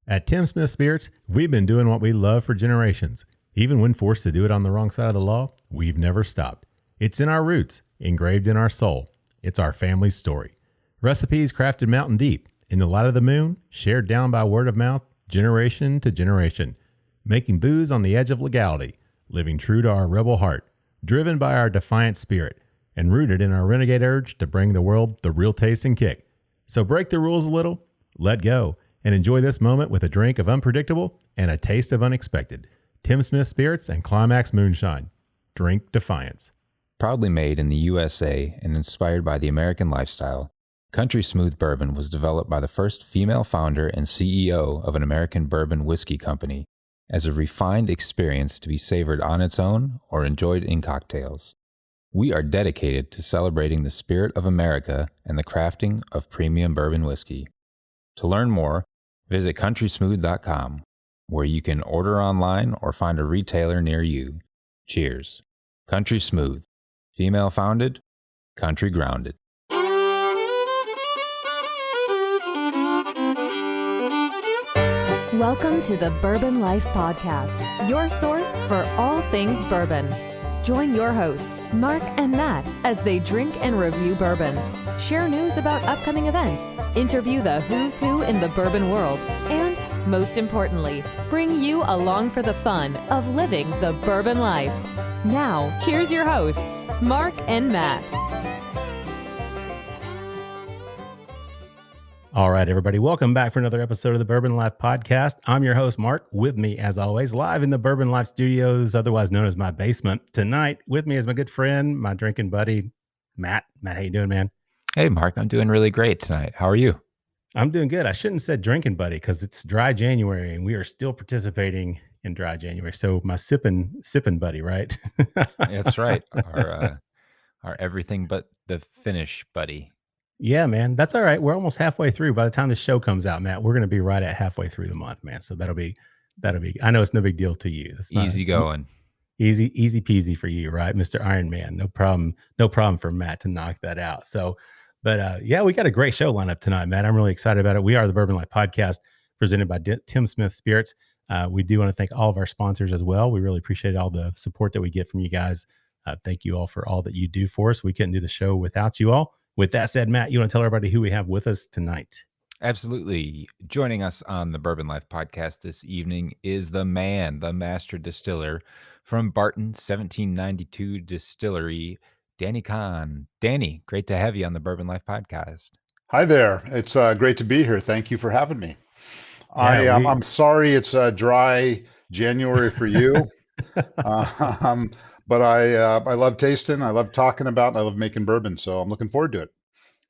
At Tim Smith Spirits, we've been doing what we love for generations. Even when forced to do it on the wrong side of the law, we've never stopped. It's in our roots, engraved in our soul. It's our family story. Recipes crafted mountain deep, in the light of the moon, shared down by word of mouth, generation to generation. Making booze on the edge of legality, living true to our rebel heart, driven by our defiant spirit, and rooted in our renegade urge to bring the world the real taste and kick. So break the rules a little, let go, and enjoy this moment with a drink of unpredictable and a taste of unexpected. Tim Smith Spirits and Climax Moonshine. Drink defiance. Proudly made in the USA and inspired by the American lifestyle, Country Smooth Bourbon was developed by the first female founder and CEO of an American bourbon whiskey company as a refined experience to be savored on its own or enjoyed in cocktails. We are dedicated to celebrating the spirit of America and the crafting of premium bourbon whiskey. To learn more, visit countrysmooth.com, where you can order online or find a retailer near you. Cheers. Country Smooth. Female founded, country grounded. Welcome to the Bourbon Life Podcast, your source for all things bourbon. Join your hosts, Mark and Matt, as they drink and review bourbons, share news about upcoming events, interview the who's who in the bourbon world, and, most importantly, bring you along for the fun of living the bourbon life. Now, here's your hosts, Mark and Matt. All right, everybody, welcome back for another episode of the Bourbon Life Podcast. I'm your host, Mark. With me, as always, live in the Bourbon Life Studios, otherwise known as my basement. Tonight, with me is my good friend, my drinking buddy, Matt. Matt, how you doing, man? Hey, Mark, I'm doing really great tonight. How are you? I'm doing good. I shouldn't have said drinking buddy because it's dry January and we are still participating in dry January. So my sipping buddy, right? That's right. Our everything but the finish buddy. Yeah, man. That's all right. We're almost halfway through. By the time the show comes out, Matt, we're going to be right at halfway through the month, man. So that'll be, I know it's no big deal to you. It's Easy going. Easy peasy for you, right? Mr. Iron Man. No problem for Matt to knock that out. So, but yeah, we got a great show lineup tonight, Matt. I'm really excited about it. We are the Bourbon Life Podcast presented by Tim Smith Spirits. We do want to thank all of our sponsors as well. We really appreciate all the support that we get from you guys. Thank you all for all that you do for us. We couldn't do the show without you all. With that said, Matt, you want to tell everybody who we have with us tonight? Absolutely. Joining us on the Bourbon Life Podcast this evening is the man, the Master Distiller from Barton, 1792 Distillery, Danny Kahn. Danny, great to have you on the Bourbon Life Podcast. Hi there. It's great to be here. Thank you for having me. Yeah, I'm sorry it's a dry January for you, but I love tasting, I love talking about, and I love making bourbon, so I'm looking forward to it.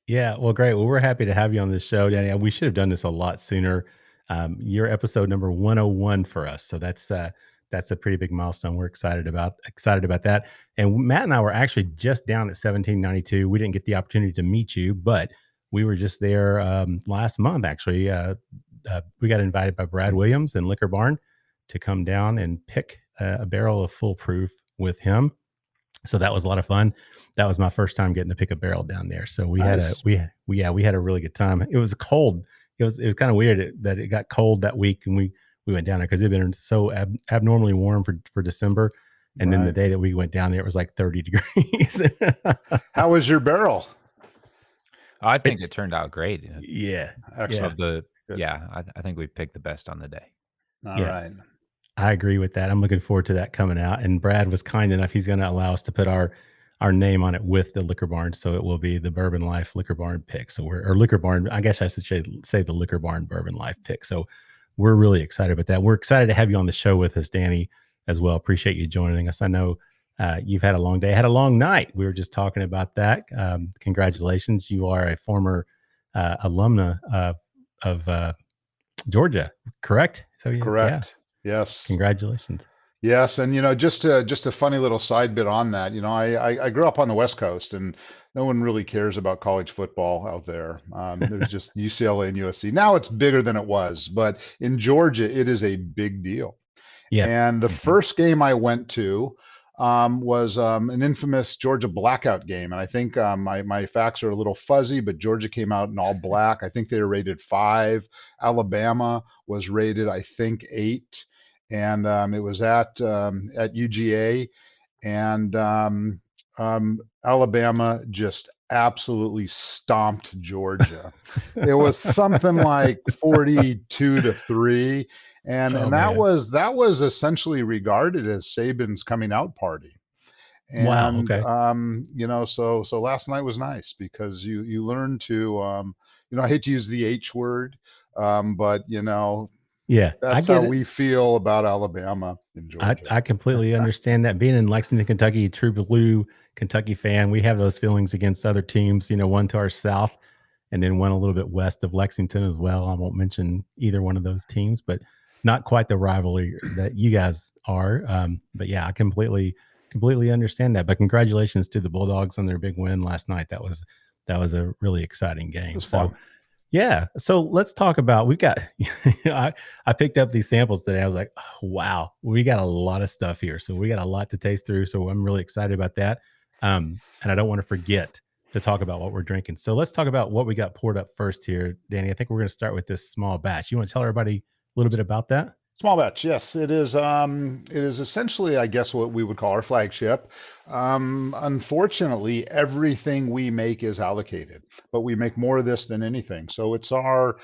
Yeah, well, great. Well, we're happy to have you on this show, Danny. We should have done this a lot sooner. You're episode number 101 for us, so that's a pretty big milestone. We're excited about that. And Matt and I were actually just down at 1792. We didn't get the opportunity to meet you, but we were just there last month. Actually, we got invited by Brad Williams and Liquor Barn to come down and pick a barrel of Full Proof with him. So that was a lot of fun. That was my first time getting to pick a barrel down there. So we had a really good time. It was cold. It was kind of weird that it got cold that week, and we went down there because it had been so abnormally warm for December. And then the day that we went down there, it was like 30 degrees. How was your barrel? I think it turned out great. Yeah. Excellent. I think we picked the best on the day. All right. I agree with that. I'm looking forward to that coming out. And Brad was kind enough. He's going to allow us to put our name on it with the Liquor Barn. So it will be the Bourbon Life Liquor Barn pick. So Liquor Barn, I guess I should say the Liquor Barn Bourbon Life pick. So we're really excited about that. We're excited to have you on the show with us, Danny, as well. Appreciate you joining us. I know you've had a long day, had a long night. We were just talking about that. Congratulations. You are a former alumna of Georgia, correct? So Correct. Yeah. Yes. Congratulations. Yes, and just a funny little side bit on that. I grew up on the West Coast, and no one really cares about college football out there. There's just UCLA and USC. Now it's bigger than it was, but in Georgia, it is a big deal. Yeah. And the first game I went to, was an infamous Georgia blackout game. And I think my facts are a little fuzzy, but Georgia came out in all black. I think they were rated 5. Alabama was rated, I think, 8. And it was at UGA. And Alabama just absolutely stomped Georgia. It was something like 42-3, and Oh that man. was essentially regarded as Saban's coming out party. Wow. And Okay. so last night was nice because you learn to I hate to use the H word, but Yeah, I that's how get it. we feel about Alabama and Georgia. I completely understand that. Being in Lexington, Kentucky, true blue Kentucky fan, we have those feelings against other teams, one to our south and then one a little bit west of Lexington as well. I won't mention either one of those teams, but not quite the rivalry that you guys are. But yeah, I completely understand that. But congratulations to the Bulldogs on their big win last night. That was a really exciting It game. was So fun. yeah. So let's talk about we've got I picked up these samples today. I was like, oh, wow, we got a lot of stuff here. So we got a lot to taste through. So I'm really excited about that. And I don't want to forget to talk about what we're drinking. So let's talk about what we got poured up first here, Danny. I think we're going to start with this small batch. You want to tell everybody a little bit about that? Small batch, yes, it is. It is essentially, I guess, what we would call our flagship. Unfortunately, everything we make is allocated, but we make more of this than anything. So it's our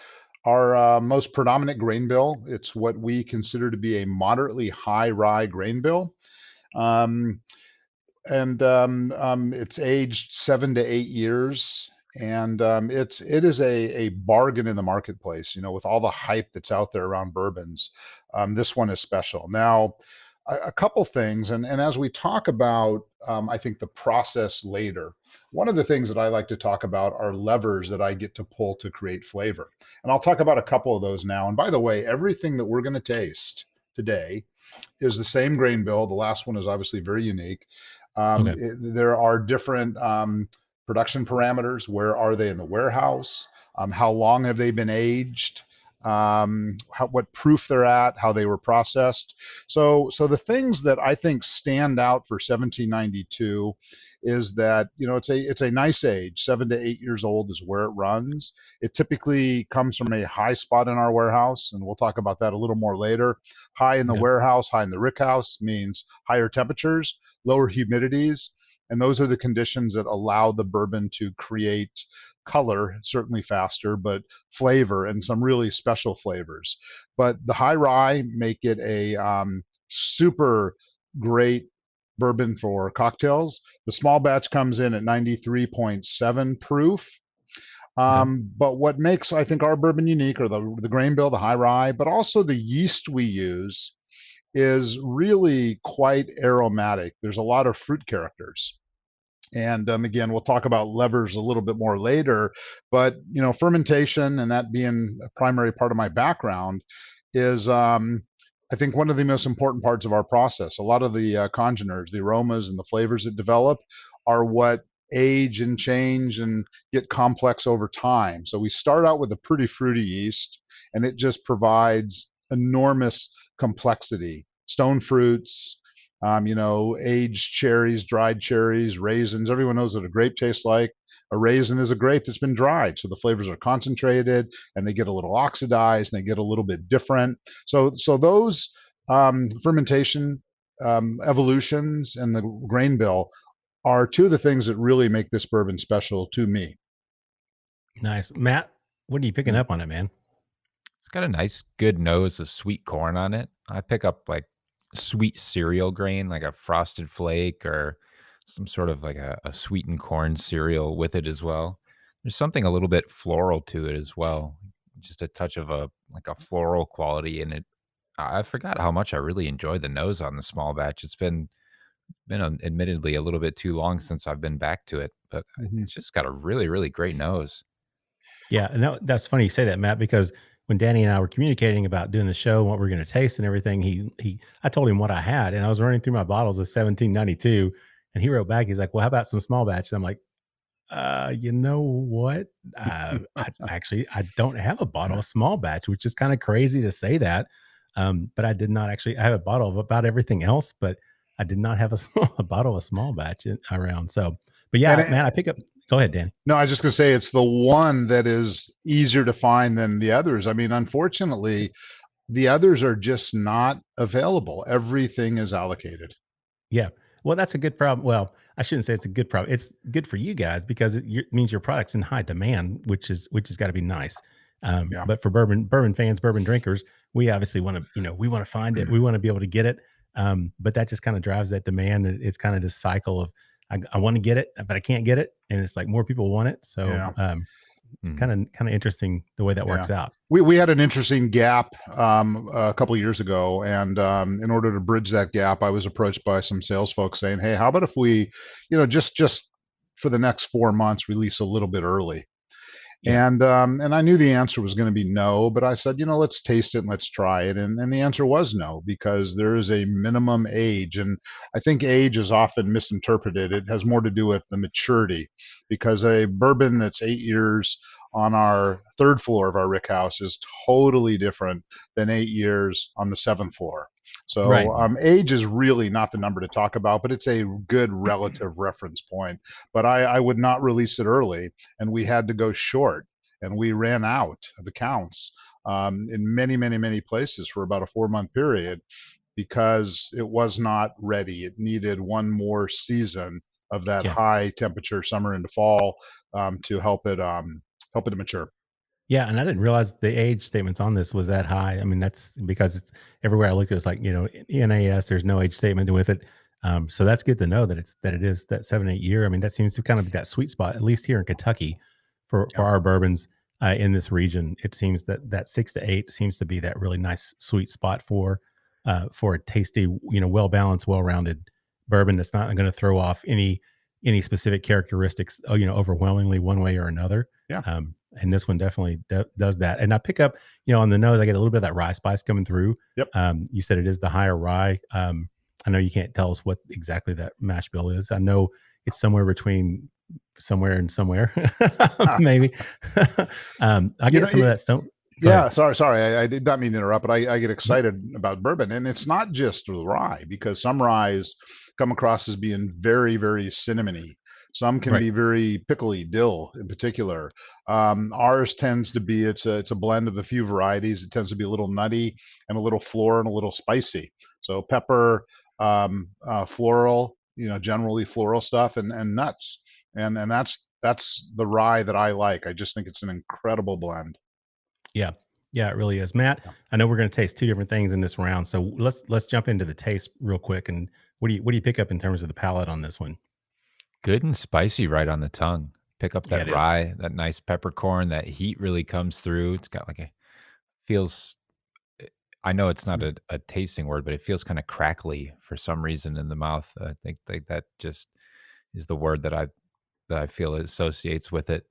most predominant grain bill. It's what we consider to be a moderately high rye grain bill. Um, and it's aged 7 to 8 years, and it is a bargain in the marketplace. With all the hype that's out there around bourbons, this one is special. Now, a couple things, and as we talk about, I think the process later. One of the things that I like to talk about are levers that I get to pull to create flavor, and I'll talk about a couple of those now. And by the way, everything that we're going to taste today is the same grain bill. The last one is obviously very unique. Okay. There are different production parameters. Where are they in the warehouse? How long have they been aged? What proof they're at? How they were processed? So the things that I think stand out for 1792 is that it's a nice age. 7 to 8 years old is where it runs. It typically comes from a high spot in our warehouse, and we'll talk about that a little more later. High in the Okay. warehouse, high in the rick house means higher temperatures, lower humidities, and those are the conditions that allow the bourbon to create color, certainly faster, but flavor and some really special flavors. But the high rye make it a super great bourbon for cocktails. The small batch comes in at 93.7 proof. Okay. But what makes, I think, our bourbon unique are the grain bill, the high rye, but also the yeast we use is really quite aromatic. There's a lot of fruit characters. And again, we'll talk about levers a little bit more later. But fermentation, and that being a primary part of my background, is I think one of the most important parts of our process. A lot of the congeners, the aromas and the flavors that develop are what age and change and get complex over time. So we start out with a pretty fruity yeast, and it just provides enormous complexity. Stone fruits, aged cherries, dried cherries, raisins. Everyone knows what a grape tastes like. A raisin is a grape that's been dried, so the flavors are concentrated and they get a little oxidized and they get a little bit different. So those fermentation evolutions and the grain bill are two of the things that really make this bourbon special to me. Nice. Matt, what are you picking up on it, man? It's got a nice, good nose of sweet corn on it. I pick up like sweet cereal grain, like a frosted flake or some sort of like a sweetened corn cereal with it as well. There's something a little bit floral to it as well. Just a touch of a floral quality in it. I forgot how much I really enjoyed the nose on the small batch. It's been admittedly a little bit too long since I've been back to it, but Mhm. it's just got a really, really great nose. Yeah, no, that's funny you say that, Matt, because when Danny and I were communicating about doing the show and what we're going to taste and everything, I told him what I had, and I was running through my bottles of 1792, and he wrote back, he's like, "Well, how about some small batch?" And I'm like, you know what? I don't have a bottle of small batch, which is kind of crazy to say that. But I did not actually. I have a bottle of about everything else, but I did not have a bottle of small batch around. So, but yeah, And man, I pick up. Go ahead, Danny. no, I was just going to say it's the one that is easier to find than the others. I mean, unfortunately, the others are just not available. Everything is allocated. Yeah. Well, that's a good problem. Well, I shouldn't say it's a good problem. It's good for you guys because it means your product's in high demand, which has got to be nice. Yeah. But for bourbon fans, bourbon drinkers, we obviously want to, we want to find it. We want to be able to get it. But that just kind of drives that demand. It's kind of this cycle of I want to get it, but I can't get it, and it's like more people want it. So Yeah. kind of interesting the way that Yeah. works out. We had an interesting gap a couple of years ago, and in order to bridge that gap, I was approached by some sales folks saying, "Hey, how about if we, just for the next 4 months, release a little bit early?" Yeah. And I knew the answer was going to be no, but I said, let's taste it and let's try it. And the answer was no, because there is a minimum age. And I think age is often misinterpreted. It has more to do with the maturity, because a bourbon that's 8 years on our third floor of our rick house is totally different than 8 years on the seventh floor. Right. So age is really not the number to talk about, but it's a good relative reference point. But I would not release it early, and we had to go short, and we ran out of accounts in many, many, many places for about a 4-month period, because it was not ready. It needed one more season of that Yeah. high temperature summer into fall to help it to mature. Yeah, and I didn't realize the age statements on this was that high. I mean, that's because it's everywhere I looked, it was like, NAS, there's no age statement with it. So that's good to know that it is that 7-8 year. I mean, that seems to kind of be that sweet spot, at least here in Kentucky, for Yeah. our bourbons in this region. It seems that 6 to 8 seems to be that really nice sweet spot for a tasty, well balanced, well rounded bourbon that's not going to throw off any specific characteristics, overwhelmingly one way or another. Yeah. And this one definitely does that. And I pick up, on the nose, I get a little bit of that rye spice coming through. Yep. You said it is the higher rye. I know you can't tell us what exactly that mash bill is. I know it's somewhere between somewhere and somewhere, maybe. I get some of that stone. Yeah, sorry. I did not mean to interrupt, but I get excited about bourbon, and it's not just the rye, because some ryes come across as being very, very cinnamony. Some can Right. be very pickly, dill in particular. Ours tends to be it's a blend of a few varieties. It tends to be a little nutty and a little floral and a little spicy. So pepper, floral, generally floral stuff, and nuts, and that's the rye that I like. I just think it's an incredible blend. Yeah. Yeah, it really is. Matt, I know we're going to taste two different things in this round. So let's jump into the taste real quick. And what do you pick up in terms of the palate on this one? Good and spicy right on the tongue. Pick up Yeah, that it is. rye, that nice peppercorn, that heat really comes through. It's got feels, I know it's not a tasting word, but it feels kind of crackly for some reason in the mouth. I think that just is the word that I feel it associates with it.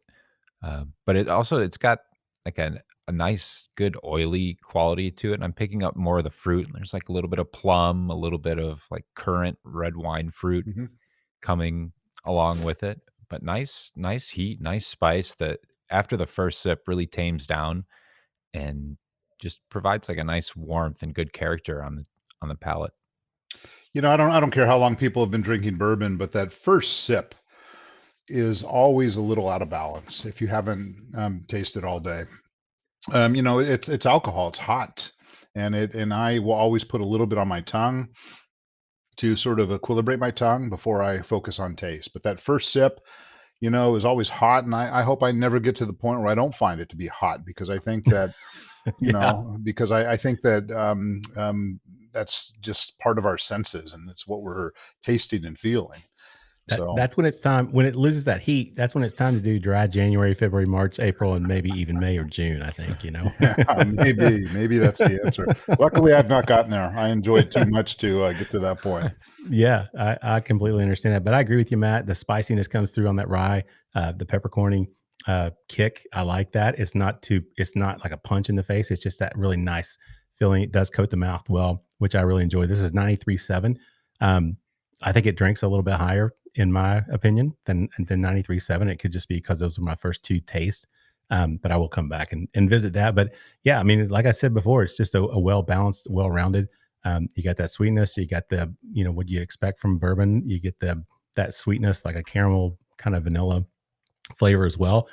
But it's got like a nice, good oily quality to it. And I'm picking up more of the fruit. There's like a little bit of plum, a little bit of like currant red wine fruit Mhm. coming along with it. But nice heat, nice spice that after the first sip really tames down and just provides like a nice warmth and good character on the palate. I don't care how long people have been drinking bourbon, but that first sip is always a little out of balance if you haven't tasted all day. It's alcohol, it's hot, and I will always put a little bit on my tongue to sort of equilibrate my tongue before I focus on taste. But that first sip, is always hot, and I hope I never get to the point where I don't find it to be hot, because I think that Yeah. because I think that that's just part of our senses, and it's what we're tasting and feeling. So That's when it's time, when it loses that heat, that's when it's time to do dry January, February, March, April, and maybe even May or June, I think, yeah, maybe that's the answer. Luckily, I've not gotten there. I enjoy it too much to get to that point. Yeah, I completely understand that. But I agree with you, Matt. The spiciness comes through on that rye, the peppercorning kick. I like that. It's not like a punch in the face. It's just that really nice feeling. It does coat the mouth well, which I really enjoy. This is 93.7. I think it drinks a little bit higher, in my opinion, than 93.7. It could just be because those were my first two tastes. But I will come back and visit that. But yeah, I mean, like I said before, it's just a well balanced, well rounded You got that sweetness. You got the, what you expect from bourbon. You get that sweetness, like a caramel kind of vanilla flavor as well.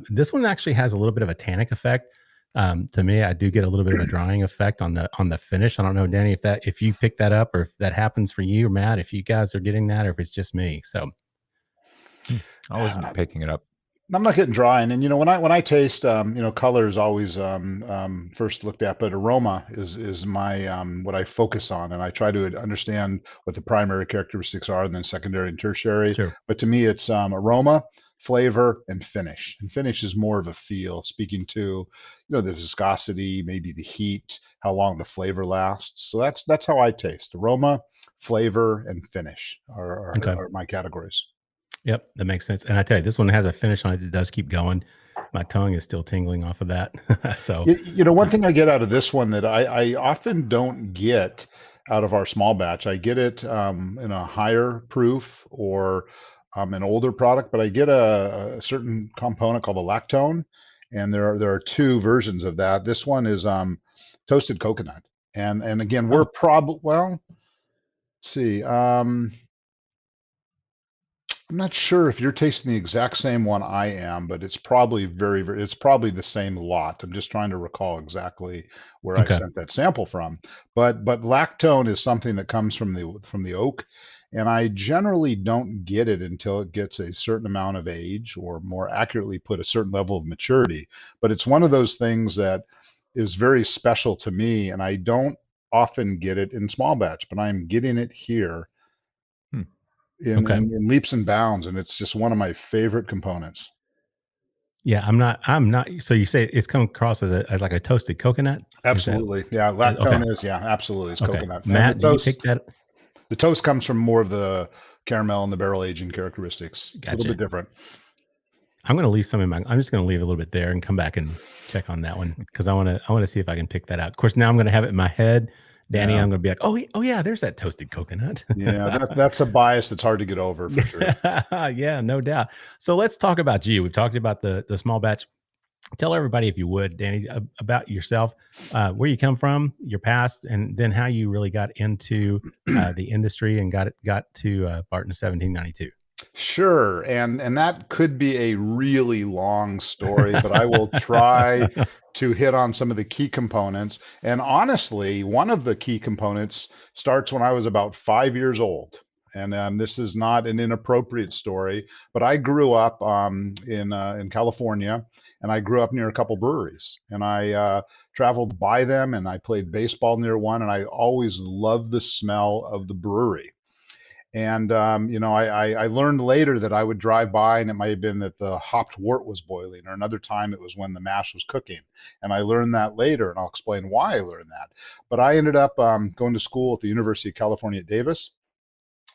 This one actually has a little bit of a tannic effect. To me, I do get a little bit of a drying effect on the finish. I don't know, Danny, if you pick that up, or if that happens for you, or Matt, if you guys are getting that, or if it's just me. So I wasn't picking it up. I'm not getting dry, and when I taste, color is always first looked at, but aroma is my what I focus on, and I try to understand what the primary characteristics are, and then secondary and tertiary. sure. But to me, it's aroma, flavor, and finish. And finish is more of a feel, speaking to the viscosity, maybe the heat, how long the flavor lasts. So that's how I taste: aroma, flavor, and finish Okay. are my categories. Yep, that makes sense. And I tell you, this one has a finish on it that does keep going. My tongue is still tingling off of that. So, One thing I get out of this one that I often don't get out of our small batch, I get it in a higher proof or an older product, but I get a certain component called a lactone, and there are two versions of that. This one is toasted coconut, and again, we're oh, probably let's see. I'm not sure if you're tasting the exact same one I am, but it's probably it's probably the same lot. I'm just trying to recall exactly where I okay. sent that sample from. But lactone is something that comes from the oak, and I generally don't get it until it gets a certain amount of age, or more accurately put, a certain level of maturity. But it's one of those things that is very special to me, and I don't often get it in small batch, but I'm getting it here Hmm. in, Okay. in in leaps and bounds, and it's just one of my favorite components. Yeah, I'm not. So you say it's come across as like a toasted coconut? Is that Absolutely, yeah. okay? Lactone is, yeah, absolutely, it's Okay, coconut, and Matt, do you pick that? the toast comes from more of the caramel and the barrel aging characteristics. A little bit Gotcha. different. I'm gonna leave some in my. I'm just gonna leave a little bit there and come back and check on that one, because I want to see if I can pick that out. Of course, now I'm gonna have it in my head, Danny. Yeah, I'm gonna be like, oh yeah, there's that toasted coconut. yeah. That's a bias that's hard to get over for sure. Yeah, no doubt. So let's talk about you. We've talked about the small batch. Tell everybody, if you would, Danny, about yourself, where you come from, your past, and then how you really got into the industry and got to Barton 1792. Sure, and that could be a really long story, but I will try to hit on some of the key components. And honestly, one of the key components starts when I was about 5 years old. And this is not an inappropriate story, but I grew up in California, and I grew up near a couple breweries, and I traveled by them, and I played baseball near one, and I always loved the smell of the brewery. And I learned later that I would drive by, and it might have been that the hopped wort was boiling, or another time it was when the mash was cooking. And I learned that later, and I'll explain why I learned that. But I ended up going to school at the University of California at Davis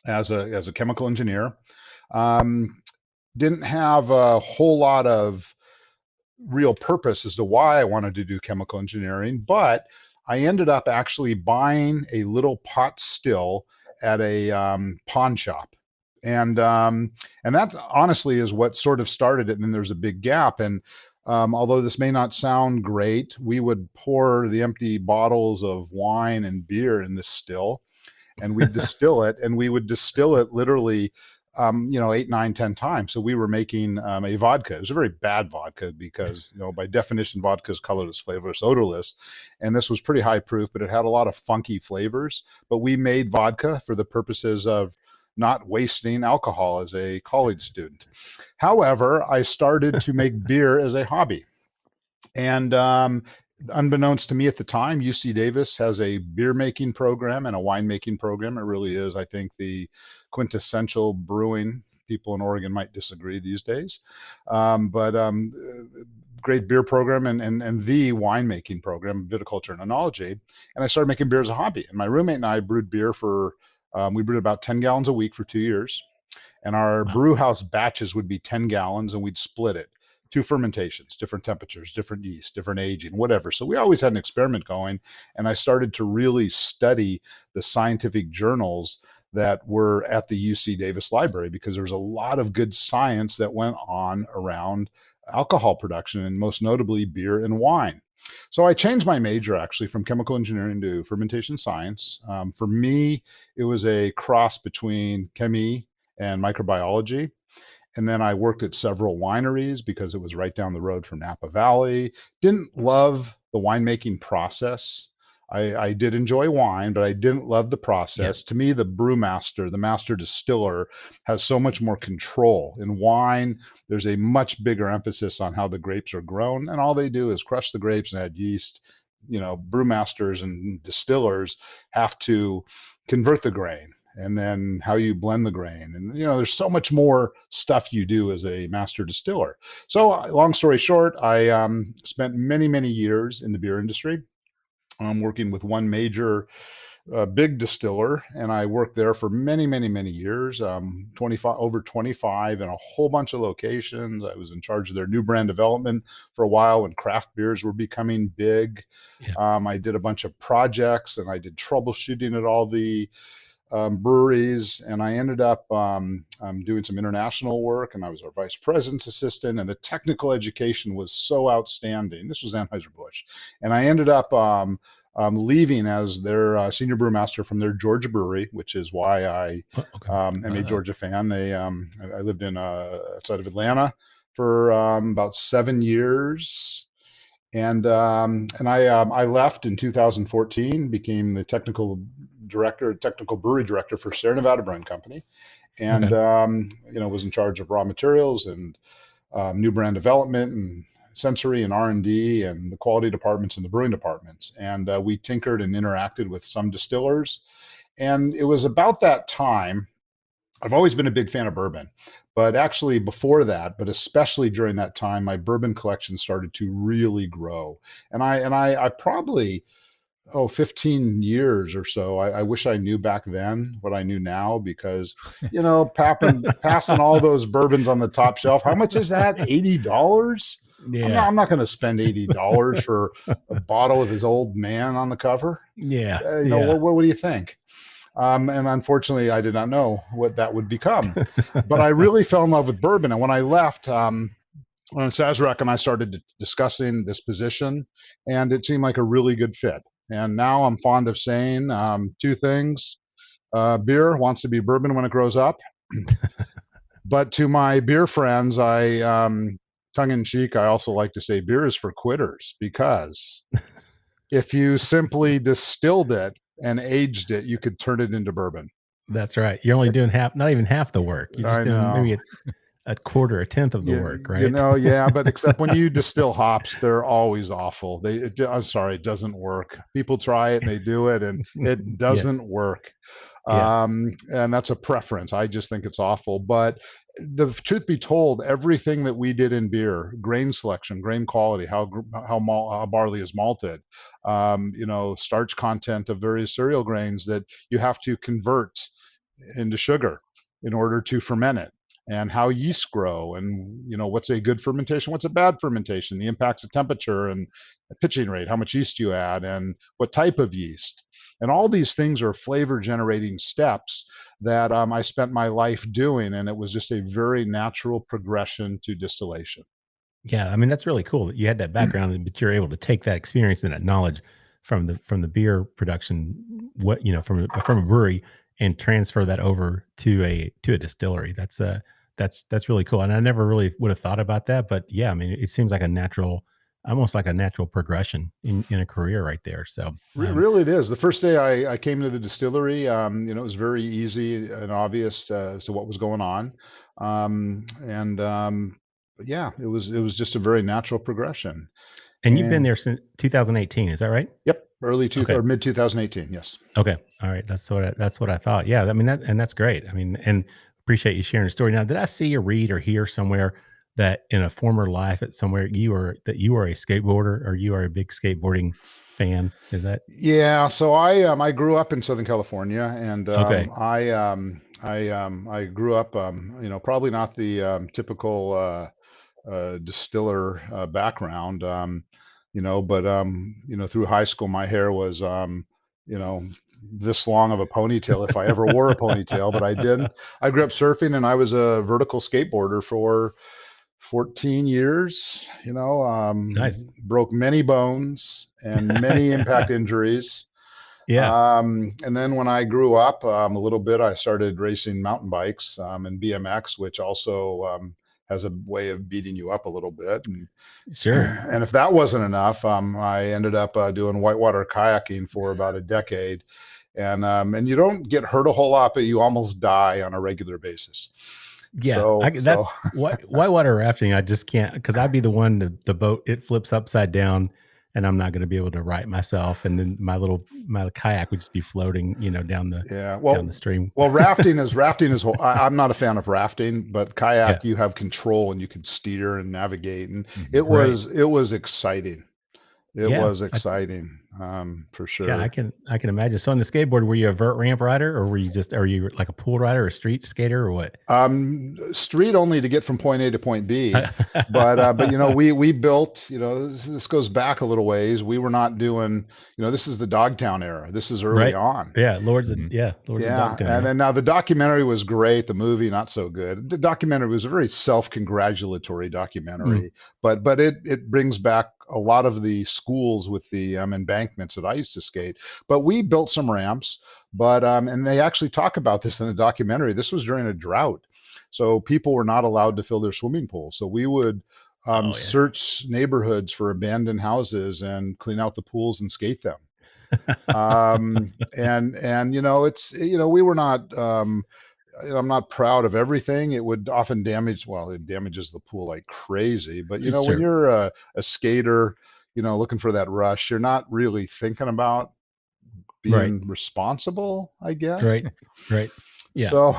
as a chemical engineer. Um, didn't have a whole lot of real purpose as to why I wanted to do chemical engineering, but I ended up actually buying a little pot still at a pawn shop. And that honestly is what sort of started it. And then there's a big gap. And although this may not sound great, we would pour the empty bottles of wine and beer in this still, and we'd distill it, and we would distill it literally 8, 9, 10 times. So we were making a vodka. It was a very bad vodka because, by definition, vodka is colorless, flavorless, odorless. And this was pretty high proof, but it had a lot of funky flavors. But we made vodka for the purposes of not wasting alcohol as a college student. However, I started to make beer as a hobby. And unbeknownst to me at the time, UC Davis has a beer making program and a wine making program. It really is, I think, the quintessential brewing. People in Oregon might disagree these days, but great beer program and the winemaking program, viticulture and enology. And I started making beer as a hobby. And my roommate and I brewed beer we brewed about 10 gallons a week for 2 years. And our Wow. brew house batches would be 10 gallons, and we'd split it. Two fermentations, different temperatures, different yeast, different aging, whatever. So we always had an experiment going. And I started to really study the scientific journals that were at the UC Davis Library, because there was a lot of good science that went on around alcohol production, and most notably beer and wine. So I changed my major actually from chemical engineering to fermentation science. For me, it was a cross between chemie and microbiology. And then I worked at several wineries because it was right down the road from Napa Valley. Didn't love the winemaking process. I did enjoy wine, but I didn't love the Yeah. process. To me, the brewmaster, the master distiller, has so much more control. In wine, there's a much bigger emphasis on how the grapes are grown, and all they do is crush the grapes and add yeast. Brewmasters and distillers have to convert the grain, and then how you blend the grain. And, there's so much more stuff you do as a master distiller. So long story short, I spent many, many years in the beer industry. I'm working with one major big distiller, and I worked there for many, many, many years, 25, over 25 in a whole bunch of locations. I was in charge of their new brand development for a while when craft beers were becoming big. Yeah. I did a bunch of projects, and I did troubleshooting at all the breweries, and I ended up doing some international work, and I was our vice president's assistant, and the technical education was so outstanding. This was Anheuser-Busch, and I ended up leaving as their senior brewmaster from their Georgia brewery, which is why I Okay. am a Georgia fan. I lived in outside of Atlanta for about 7 years. I left in 2014, became the technical brewery director for Sierra Nevada Brewing Company, and Okay. was in charge of raw materials and new brand development and sensory and R&D and the quality departments and the brewing departments. And we tinkered and interacted with some distillers. And it was about that time. I've always been a big fan of bourbon, but actually before that, but especially during that time, my bourbon collection started to really grow. And I probably, 15 years or so. I wish I knew back then what I knew now, because, passing all those bourbons on the top shelf. How much is that? $80? Yeah. I'm not going to spend $80 for a bottle of his old man on the cover. Yeah. Yeah. What do you think? And unfortunately, I did not know what that would become. But I really fell in love with bourbon. And when I left, when Sazerac and I started discussing this position, and it seemed like a really good fit. And now I'm fond of saying two things. Beer wants to be bourbon when it grows up. But to my beer friends, tongue in cheek, I also like to say beer is for quitters, because if you simply distilled it and aged it, you could turn it into bourbon. That's right. You're only doing not even half the work. You're just I doing know. maybe a quarter, a tenth of the work, right? Yeah, but except when you distill hops, they're always awful. I'm sorry, it doesn't work. People try it and they do it, and it doesn't work. Yeah. And that's a preference. I just think it's awful. But the truth be told, everything that we did in beer, grain selection, grain quality, how barley is malted, starch content of various cereal grains that you have to convert into sugar in order to ferment it, and how yeasts grow, and what's a good fermentation, what's a bad fermentation, the impacts of temperature and pitching rate, how much yeast you add, and what type of yeast. And all these things are flavor generating steps that I spent my life doing, and it was just a very natural progression to distillation. Yeah. I mean, that's really cool that you had that background, but you're able to take that experience and that knowledge from the beer production, from a brewery, and transfer that over to a distillery. That's really cool. And I never really would have thought about that, but yeah, I mean, it seems like almost like a natural progression in a career right there. So, Really, it is. The first day I came to the distillery, it was very easy and obvious as to what was going on, but yeah, it was just a very natural progression. and you've been And there since 2018, is that right? yep, Okay. or mid 2018. Yes. Okay. All right. That's what I thought. Yeah. I mean, that's great. I mean, and appreciate you sharing the story. Now, did I see or read or hear somewhere that in a former life at somewhere you are a skateboarder, or you are a big skateboarding fan? Is that Yeah, so I grew up in Southern California, and okay? I grew up probably not the typical distiller background, but through high school my hair was you know this long of a ponytail, if I ever wore a ponytail, but I didn't. I grew up surfing, and I was a vertical skateboarder for 14 years, Nice. broke many bones and many impact injuries. Yeah. And then when I grew up a little bit, I started racing mountain bikes and BMX, which also has a way of beating you up a little bit. And Sure. and if that wasn't enough, I ended up doing whitewater kayaking for about a decade. And you don't get hurt a whole lot, but you almost die on a regular basis. Yeah, So that's whitewater rafting. I just can't, because I'd be the one the boat, it flips upside down, and I'm not going to be able to right myself, and then my kayak would just be floating, down the yeah, down the stream. rafting is I'm not a fan of rafting, but Yeah, kayak, you have control and you can steer and navigate, and right. it was exciting. It Yeah, was exciting, for yeah. I sure. can imagine. So on the skateboard, were you a vert ramp rider, or are you like a pool rider or a street skater or what? Street only to get from point A to point B, but we built. This goes back a little ways. We were not doing. This is the Dogtown era. This is early Right. on. Yeah, Lords of Yeah, Dogtown. and Yeah. then now the documentary was great. The movie not so good. The documentary was a very self-congratulatory Mm. documentary, but it brings back a lot of the schools with the embankments that I used to skate. But we built some ramps, but and they actually talk about this in the documentary. This was during a drought, so people were not allowed to fill their swimming pools. So we would Oh yeah. search neighborhoods for abandoned houses and clean out the pools and skate them. And it's we were not I'm not proud of everything. It would often it damages the pool like crazy. But when Sure. you're a skater, looking for that rush, you're not really thinking about Right. being responsible, I guess. Right. Right. Yeah. So,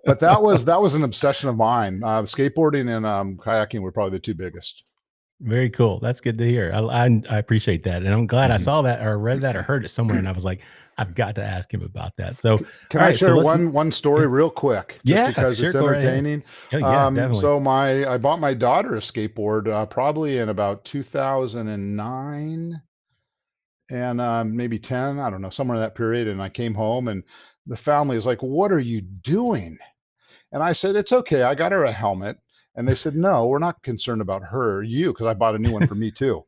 but that was an obsession of mine. Skateboarding and kayaking were probably the two biggest. Very cool. That's good to hear. I appreciate that, and I'm glad I Mhm. saw that or read that or heard it somewhere, and I was like, I've got to ask him about that. So, all Can I right. So share let's. one story real quick, just Yeah. because Sure. it's Go right ahead. entertaining? Oh yeah. Definitely. So I bought my daughter a skateboard probably in about 2009 and maybe 10, I don't know, somewhere in that period. And I came home and the family is like, "What are you doing?" And I said, "It's okay. I got her a helmet." And they said, "No, we're not concerned about her, you," because I bought a new one for me too.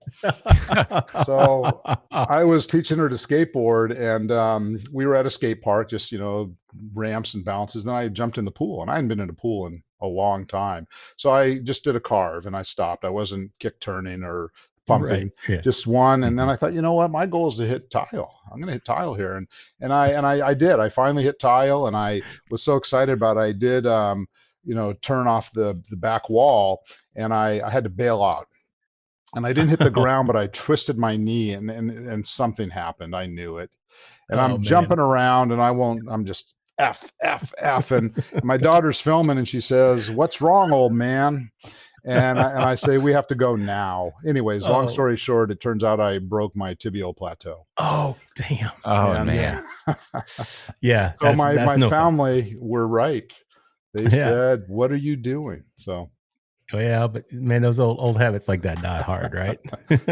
So I was teaching her to skateboard, and we were at a skate park, just ramps and bounces. And I jumped in the pool, and I hadn't been in a pool in a long time, so I just did a carve, and I stopped. I wasn't kick turning or Right. pumping, Yeah. just one. And then Mhm. I thought, you know what, my goal is to hit tile. I'm going to hit tile here, and I did. I finally hit tile, and I was so excited about it. I did, turn off the back wall, and I had to bail out, and I didn't hit the ground, but I twisted my knee, and something happened. I knew it. And Oh I'm man. jumping around, and I'm just F. And my daughter's filming, and she says, "What's wrong, old man?" And I say, "We have to go now." Anyways, long Oh. story short, it turns out I broke my tibial plateau. Oh damn. Oh And Yeah. man. Yeah. so That's my no fun. family were right. They Yeah. said, "What are you doing?" So Oh, yeah. But man, those old habits like that die hard, right?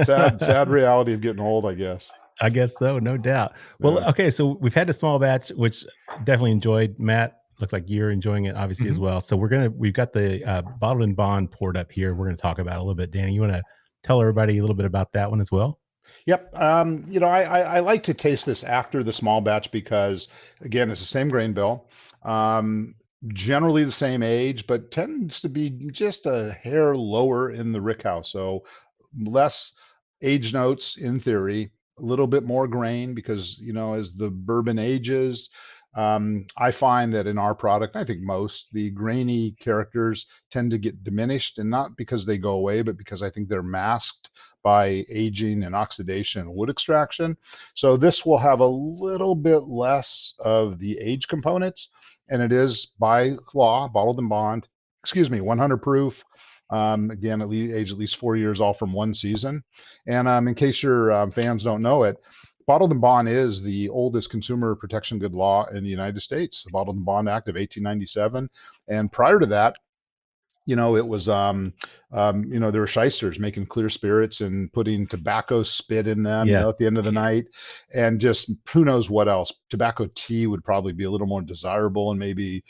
sad reality of getting old, I guess. I guess so, no doubt. Well, Yeah. okay, so we've had the small batch, which definitely enjoyed. Matt, looks like you're enjoying it obviously as Mhm. well. So we've got the bottled and bond poured up here. We're gonna talk about it a little bit. Danny, you want to tell everybody a little bit about that one as well? Yep. I like to taste this after the small batch because, again, it's the same grain bill, um, generally the same age, but tends to be just a hair lower in the rick house. So less age notes in theory, a little bit more grain because, as the bourbon ages, I find that in our product, I think most, the grainy characters tend to get diminished, and not because they go away, but because I think they're masked by aging and oxidation and wood extraction. So this will have a little bit less of the age components, and it is by law bottled and bond. Excuse me, 100 proof. Again, age at least 4 years, all from one season. And in case your fans don't know it, bottled and bond is the oldest consumer protection good law in the United States, the Bottled and Bond Act of 1897. And prior to that, it was there were shysters making clear spirits and putting tobacco spit in them, Yeah. at the end of the night, and just who knows what else. Tobacco tea would probably be a little more desirable, and maybe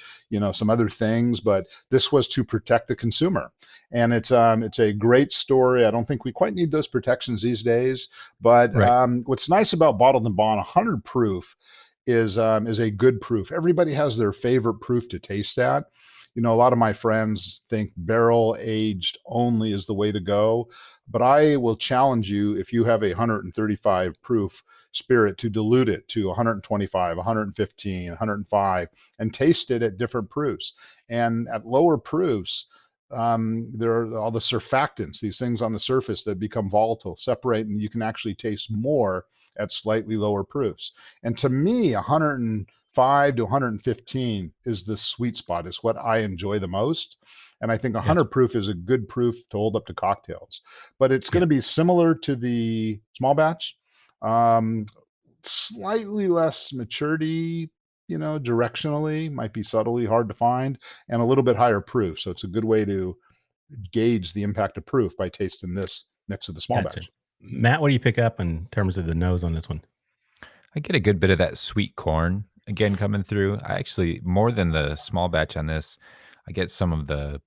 some other things, but this was to protect the consumer. And it's a great story. I don't think we quite need those protections these days, but Right. what's nice about bottled and bond 100 proof is a good proof. Everybody has their favorite proof to taste at. A lot of my friends think barrel aged only is the way to go, but I will challenge you, if you have a 135 proof spirit, to dilute it to 125, 115, 105, and taste it at different proofs. And at lower proofs, there are all the surfactants, these things on the surface that become volatile, separate, and you can actually taste more at slightly lower proofs. And to me, 105 to 115 is the sweet spot. It's what I enjoy the most. And I think 100 Gotcha. proof is a good proof to hold up to cocktails. But it's going Yeah. to be similar to the small batch, slightly less maturity, directionally, might be subtly hard to find, and a little bit higher proof. So it's a good way to gauge the impact of proof by tasting this next to the small Gotcha. batch. Matt, what do you pick up in terms of the nose on this one? I get a good bit of that sweet corn again coming through. I actually, more than the small batch on this, I get some of the,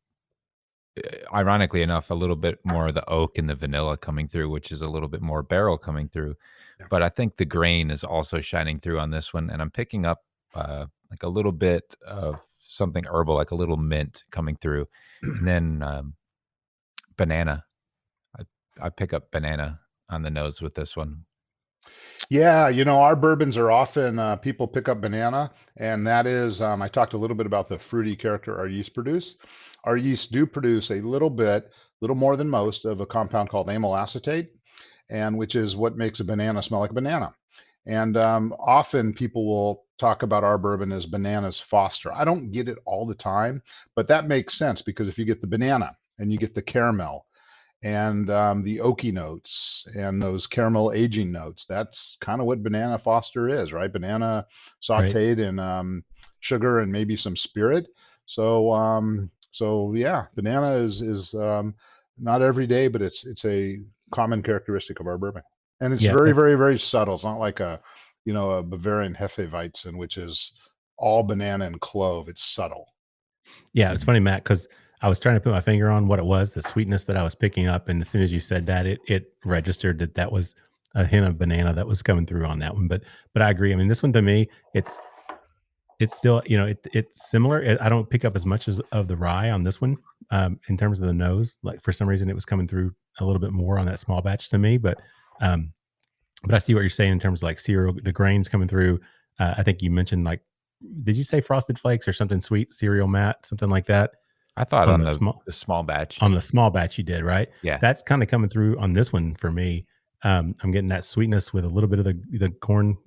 ironically enough, a little bit more of the oak and the vanilla coming through, which is a little bit more barrel coming through. Yeah. But I think the grain is also shining through on this one. And I'm picking up like a little bit of something herbal, like a little mint coming through. And then banana. I pick up banana on the nose with this one. Yeah, our bourbons are often people pick up banana, and that is I talked a little bit about the fruity character our yeast produce. Our yeast do produce a little more than most, of a compound called amyl acetate, and which is what makes a banana smell like a banana. And often people will talk about our bourbon as bananas foster. I don't get it all the time, but that makes sense, because if you get the banana and you get the caramel and the oaky notes and those caramel aging notes, that's kind of what banana foster is, right? Banana Right. sauteed in sugar and maybe some spirit. So yeah, banana is not every day, but it's a common characteristic of our bourbon, and it's Yeah. very, That's very, very subtle. It's not like a Bavarian Hefeweizen, which is all banana and clove. It's subtle. Yeah, it's funny, Matt, because I was trying to put my finger on what it was, the sweetness that I was picking up, and as soon as you said that, it registered that was a hint of banana that was coming through on that one. But I agree. I mean, this one to me, it's still it's similar. I don't pick up as much as of the rye on this one in terms of the nose. Like for some reason, it was coming through a little bit more on that small batch to me. Um, but I see what you're saying in terms of like cereal, the grains coming through. I think you mentioned like, did you say frosted flakes or something sweet, cereal, Matt, something like that I thought on on the small the small batch. on the small batch you did, right? Yeah. That's kind of coming through on this one for me. I'm getting that sweetness with a little bit of the corn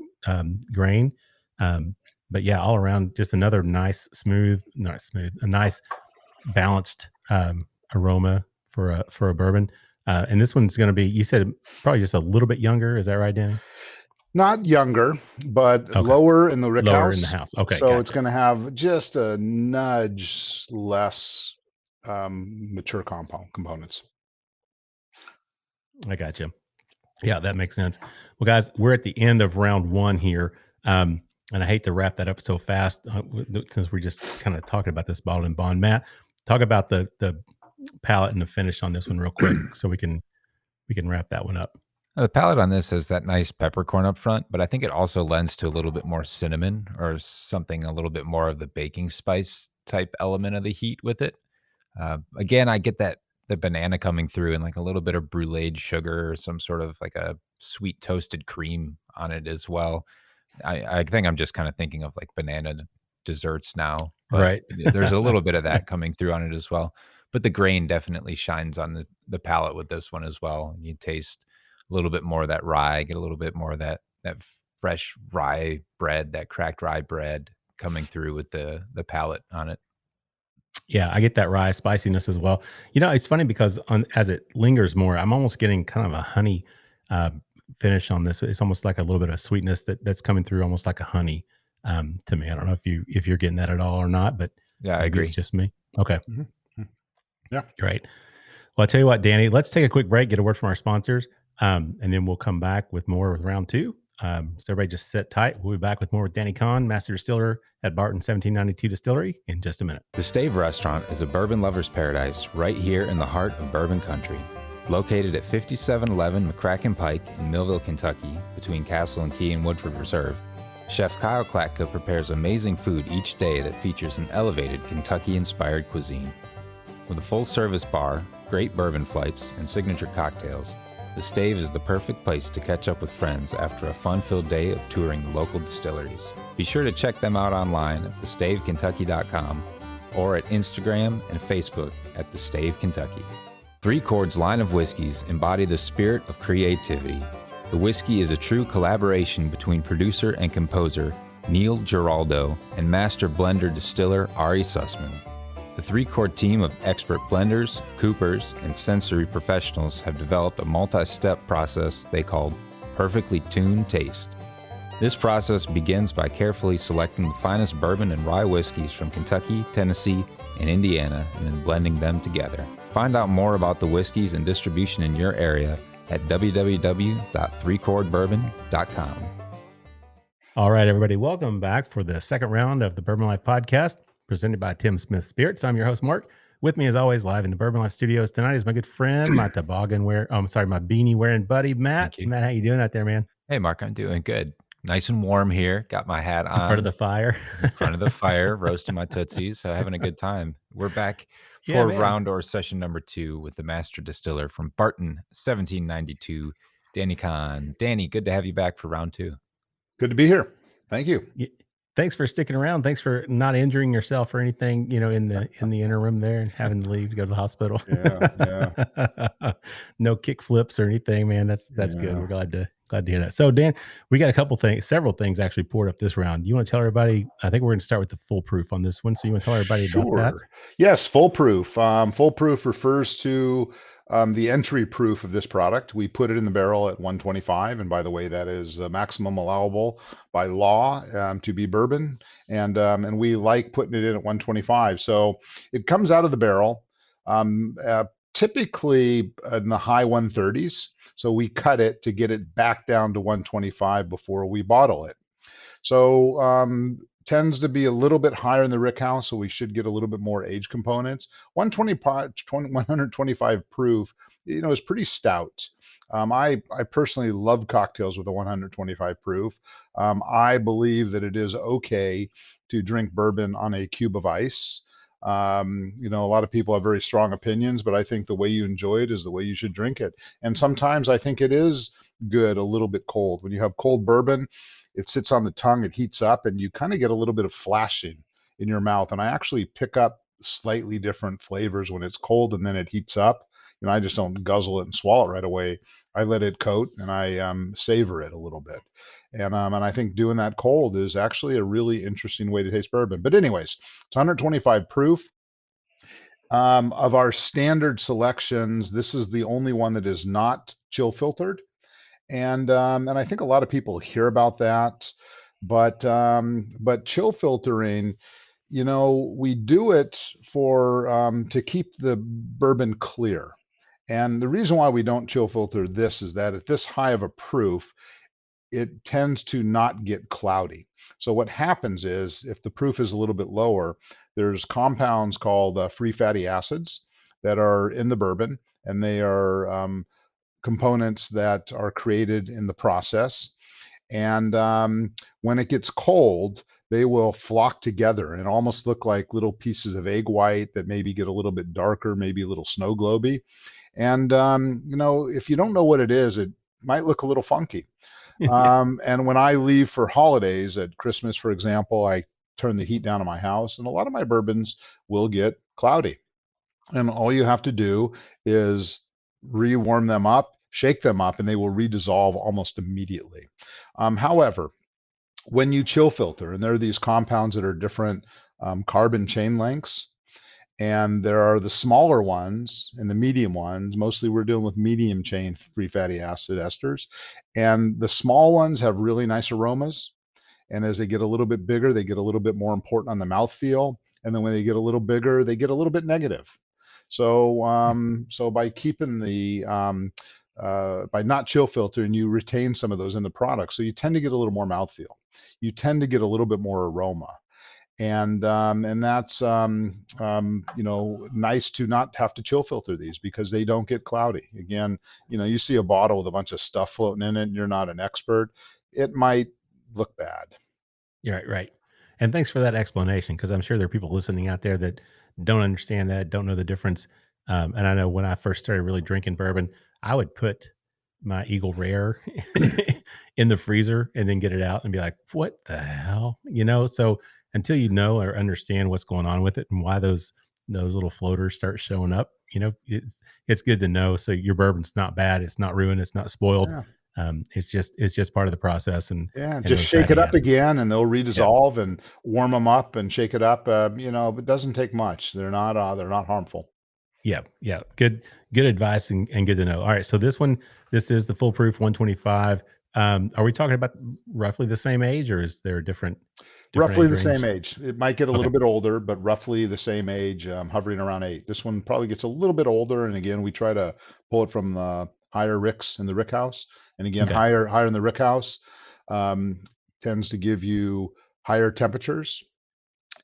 grain. But yeah, all around just another nice, a nice balanced aroma for a bourbon. And this one's going to be, you said probably just a little bit younger. Is that right, Danny? Not younger, but Okay. lower in the rick Lower in the house. house. Okay. So it's Gotcha. going to have just a nudge less mature components. I got you. Yeah, that makes sense. Well, guys, we're at the end of round one here. And I hate to wrap that up so fast since we're just kind of talking about this bottled and bond. Matt, talk about the palate and the finish on this one real quick so we can wrap that one up. The palate on this has that nice peppercorn up front, but I think it also lends to a little bit more cinnamon or something, a little bit more of the baking spice type element of the heat with it. Again, I get the banana coming through and like a little bit of bruleed sugar or some sort of like a sweet toasted cream on it as well. I think I'm just kind of thinking of like banana desserts now, but Right. there's a little bit of that coming through on it as well. But the grain definitely shines on the palate with this one as well. You taste a little bit more of that rye, get a little bit more of that fresh rye bread, that cracked rye bread coming through with the palate on it. Yeah, I get that rye spiciness as well. It's funny because as it lingers more, I'm almost getting kind of a honey uh, finish on this. It's almost like a little bit of sweetness that's coming through, almost like a honey to me. I don't know if you're getting that at all or not, but Yeah, I maybe agree. it's just me. Okay. Mhm. Yeah. Great. Well, I'll tell you what, Danny, let's take a quick break, get a word from our sponsors, and then we'll come back with more with round two. So everybody just sit tight. We'll be back with more with Danny Kahn, Master Distiller at Barton 1792 Distillery in just a minute. The Stave Restaurant is a bourbon lover's paradise right here in the heart of bourbon country. Located at 5711 McCracken Pike in Millville, Kentucky, between Castle and Key and Woodford Reserve, Chef Kyle Klatka prepares amazing food each day that features an elevated Kentucky-inspired cuisine. With a full-service bar, great bourbon flights, and signature cocktails, the Stave is the perfect place to catch up with friends after a fun-filled day of touring the local distilleries. Be sure to check them out online at thestavekentucky.com or at Instagram and Facebook at The Stave Kentucky. Three Chord's line of whiskeys embody the spirit of creativity. The whiskey is a true collaboration between producer and composer Neil Giraldo and master blender distiller Ari Sussman. The Three Chord team of expert blenders, coopers, and sensory professionals have developed a multi-step process they call Perfectly Tuned Taste. This process begins by carefully selecting the finest bourbon and rye whiskeys from Kentucky, Tennessee, and Indiana, and then blending them together. Find out more about the whiskeys and distribution in your area at www.threechordbourbon.com. All right, everybody, welcome back for the second round of the Bourbon Life Podcast, presented by Tim Smith Spirits. I'm your host, Mark. With me, as always, live in the Bourbon Life Studios tonight is my good friend, my beanie wearing buddy, Matt. Matt, how you doing out there, man? Hey, Mark, I'm doing good. Nice and warm here. Got my hat on. In front of the fire. Roasting my Tootsies. So having a good time. We're back for round or session number 2 with the Master Distiller from Barton, 1792, Danny Kahn. Danny, good to have you back for round 2. Good to be here. Thank you. Thanks for sticking around. Thanks for not injuring yourself or anything, in the interim there and having to leave to go to the hospital. Yeah. No kick flips or anything, man. That's good. We're glad to hear that. So, Dan, we got several things actually poured up this round. You want to tell everybody? I think we're going to start with the full proof on this one. So, you want to tell everybody about that? Yes, full proof. Full proof refers to the entry proof of this product. We put it in the barrel at 125, and by the way, that is the maximum allowable by law to be bourbon, and we like putting it in at 125. So it comes out of the barrel typically in the high 130s. So we cut it to get it back down to 125 before we bottle it. So tends to be a little bit higher in the rick house, so we should get a little bit more age components. 125 proof, is pretty stout. I personally love cocktails with a 125 proof. I believe that it is okay to drink bourbon on a cube of ice. A lot of people have very strong opinions, but I think the way you enjoy it is the way you should drink it. And sometimes I think it is good a little bit cold. When you have cold bourbon, it sits on the tongue, it heats up, and you kind of get a little bit of flashing in your mouth. And I actually pick up slightly different flavors when it's cold and then it heats up. I just don't guzzle it and swallow it right away. I let it coat and I savor it a little bit. And I think doing that cold is actually a really interesting way to taste bourbon. But anyways, it's 125 proof. Of our standard selections, this is the only one that is not chill filtered. And I think a lot of people hear about that, but chill filtering, we do it for to keep the bourbon clear. And the reason why we don't chill filter this is that at this high of a proof, it tends to not get cloudy. So what happens is if the proof is a little bit lower, there's compounds called free fatty acids that are in the bourbon, and they are components that are created in the process. And when it gets cold, they will flock together and almost look like little pieces of egg white that maybe get a little bit darker, maybe a little snow globy. And, if you don't know what it is, it might look a little funky. And when I leave for holidays at Christmas, for example, I turn the heat down in my house and a lot of my bourbons will get cloudy. And all you have to do is rewarm them up, shake them up, and they will redissolve almost immediately. However, when you chill filter, and there are these compounds that are different carbon chain lengths, and there are the smaller ones and the medium ones. Mostly we're dealing with medium chain free fatty acid esters. And the small ones have really nice aromas. And as they get a little bit bigger, they get a little bit more important on the mouthfeel. And then when they get a little bigger, they get a little bit negative. So by keeping the by not chill filtering, you retain some of those in the product. So you tend to get a little more mouthfeel. You tend to get a little bit more aroma. And that's nice to not have to chill filter these because they don't get cloudy. Again, you see a bottle with a bunch of stuff floating in it and you're not an expert, it might look bad. Yeah, right. And thanks for that explanation, because I'm sure there are people listening out there that don't understand that, don't know the difference. And I know when I first started really drinking bourbon, I would put my Eagle Rare in the freezer and then get it out and be like, "What the hell?" So until you know or understand what's going on with it and why those little floaters start showing up, it's good to know. So your bourbon's not bad, it's not ruined, it's not spoiled. Yeah. It's just part of the process, and Yeah, and just those shake fatty it up acids. again and they'll Yeah. redissolve, and warm them up and shake it up. It doesn't take much. They're not harmful. Yeah, yeah. Good advice, and good to know. All right, so this is the foolproof 125. Are we talking about roughly the same age, or is there a different Roughly age the same range? age. It might get a Okay, little bit older, but roughly the same age, hovering around 8. This one probably gets a little bit older, and again, we try to pull it from the higher ricks in the rick house. And again, okay, higher in the rick house, um, tends to give you higher temperatures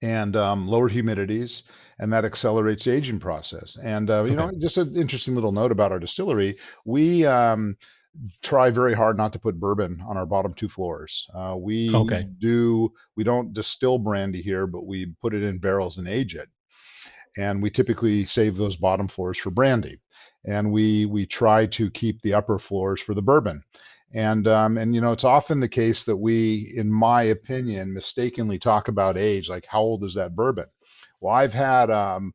and lower humidities, and that accelerates the aging process. And okay, just an interesting little note about our distillery: we try very hard not to put bourbon on our bottom 2 floors. okay. We don't distill brandy here, but we put it in barrels and age it. And we typically save those bottom floors for brandy, and we try to keep the upper floors for the bourbon. And it's often the case that we, in my opinion, mistakenly talk about age, like how old is that bourbon? Well, I've had and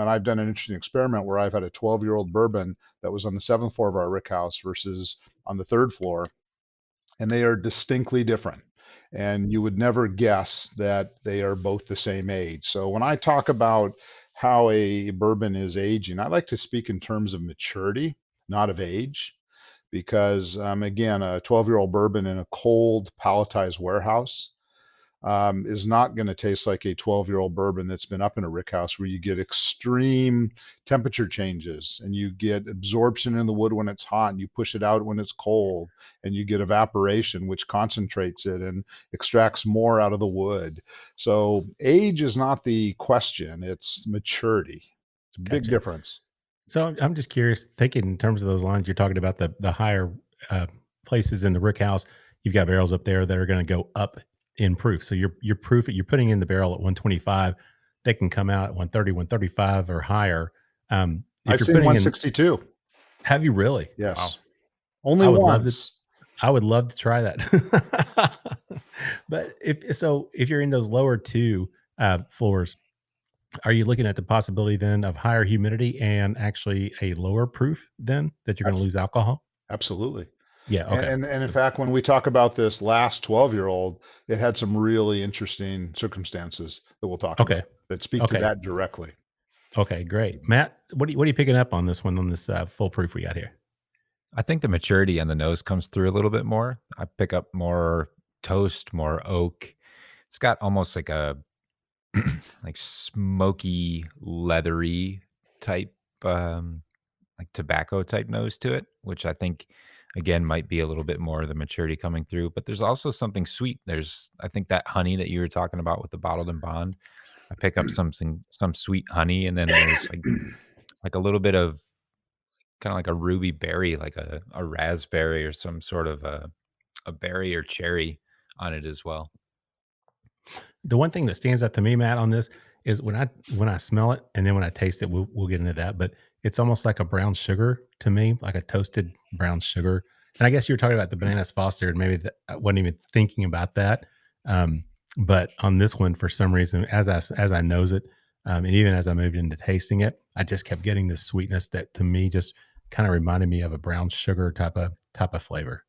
I've done an interesting experiment where I've had a 12-year-old bourbon that was on the 7th floor of our rick house versus on the 3rd floor, and they are distinctly different. And you would never guess that they are both the same age. So when I talk about how a bourbon is aging, I like to speak in terms of maturity, not of age, because again, a 12-year-old bourbon in a cold, palletized warehouse is not going to taste like a 12-year-old bourbon that's been up in a rick house, where you get extreme temperature changes and you get absorption in the wood when it's hot and you push it out when it's cold, and you get evaporation, which concentrates it and extracts more out of the wood. So age is not the question, it's maturity. It's a big Gotcha. difference. So I'm just curious, thinking in terms of those lines, you're talking about the higher uh, places in the rick house. You've got barrels up there that are going to go up in proof. So your proof that you're putting in the barrel at 125, they can come out at 130, 135 or higher. If I've you're seen putting in, 162. have you really? Wow. Yes. Only I would love to. once. I would love to try that. But if you're in those lower two floors, are you looking at the possibility then of higher humidity and actually a lower proof then that you're going to lose alcohol? Absolutely. Yeah. And Okay. and and in So fact, when we talk about this last 12-year-old, it had some really interesting circumstances that we'll talk okay. about that speak to Okay. that directly. Okay. Great, Matt. What are you picking up on this one, on this full proof we got here? I think the maturity on the nose comes through a little bit more. I pick up more toast, more oak. It's got almost like a like smoky, leathery type, like tobacco type nose to it, which I think again might be a little bit more of the maturity coming through. But there's also something sweet. I think that honey that you were talking about with the bottled and bond. I pick up some sweet honey, and then there's like a little bit of kind of like a ruby berry, like a raspberry or some sort of a berry or cherry on it as well. The one thing that stands out to me, Matt, on this is when I smell it and then when I taste it, we'll get into that. But it's almost like a brown sugar to me, like a toasted brown sugar. And I guess you were talking about the bananas Foster, and maybe I wasn't even thinking about that. Um, but on this one, for some reason, as I nose it, and even as I moved into tasting it, I just kept getting this sweetness that to me just kind of reminded me of a brown sugar type of flavor.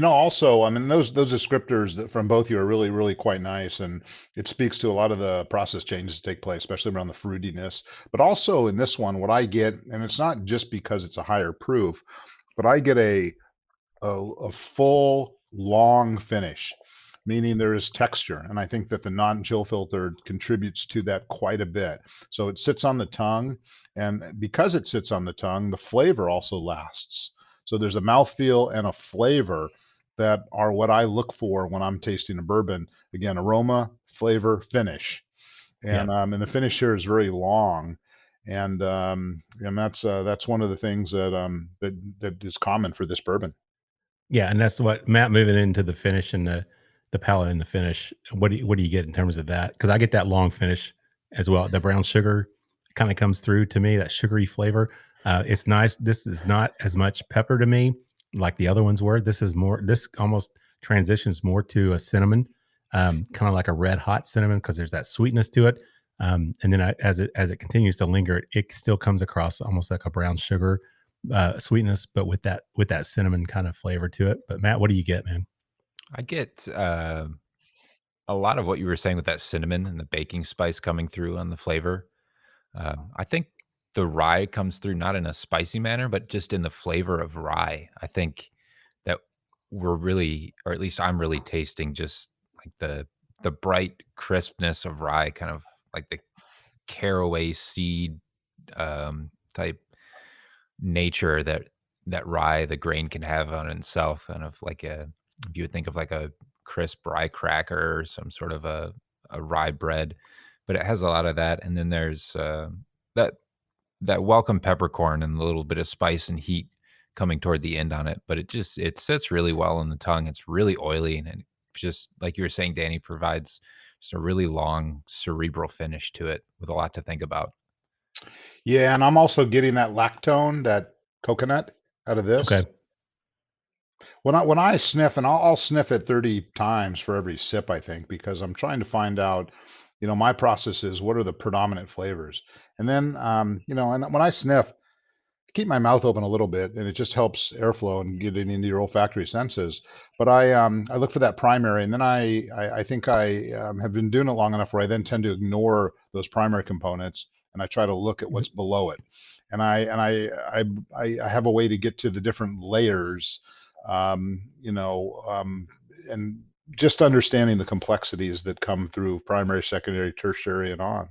Also, I mean, those descriptors that from both you are really, really quite nice, and it speaks to a lot of the process changes that take place, especially around the fruitiness. But also in this one, what I get, and it's not just because it's a higher proof, but I get a full long finish. meaning there is texture. And I think that the non-chill filter contributes to that quite a bit. So it sits on the tongue, and because it sits on the tongue, the flavor also lasts. So there's a mouthfeel and a flavor that are what I look for when I'm tasting a bourbon. Again, aroma, flavor, finish. Yeah. And the finish here is very long. And that's one of the things that is common for this bourbon. Yeah, and that's what Matt, moving into the finish and the palate and the finish. What do you get in terms of that? Because I get that long finish as well. The brown sugar kind of comes through to me, that sugary flavor. It's nice. This is not as much pepper to me like the other ones were. This is more. This almost transitions more to a cinnamon, kind of like a red hot cinnamon, because there's that sweetness to it. And then as it continues to linger, it still comes across almost like a brown sugar sweetness, but with that cinnamon kind of flavor to it. But Matt, what do you get, man? I get a lot of what you were saying with that cinnamon and the baking spice coming through on the flavor. I think the rye comes through not in a spicy manner, but just in the flavor of rye. I think that we're really, or at least I'm really tasting just like the bright crispness of rye, kind of like the caraway seed type nature that rye, the grain can have on itself, kind of like a if you would think of like a crisp rye cracker or some sort of a rye bread, but it has a lot of that. And then there's that that welcome peppercorn and a little bit of spice and heat coming toward the end on it. But it sits really well on the tongue. It's really oily and it just like you were saying, Danny, provides just a really long cerebral finish to it with a lot to think about. Yeah, and I'm also getting that lactone, that coconut out of Okay. this. When I sniff, and I'll sniff it 30 times for every sip, I think, because I'm trying to find out, my process is what are the predominant flavors. And then, and when I sniff, keep my mouth open a little bit, and it just helps airflow and getting into your olfactory senses. But I look for that primary, and then I think I have been doing it long enough where I then tend to ignore those primary components, and I try to look at Mhm. what's below it. And I have a way to get to the different layers, and just understanding the complexities that come through primary, secondary, tertiary, and on.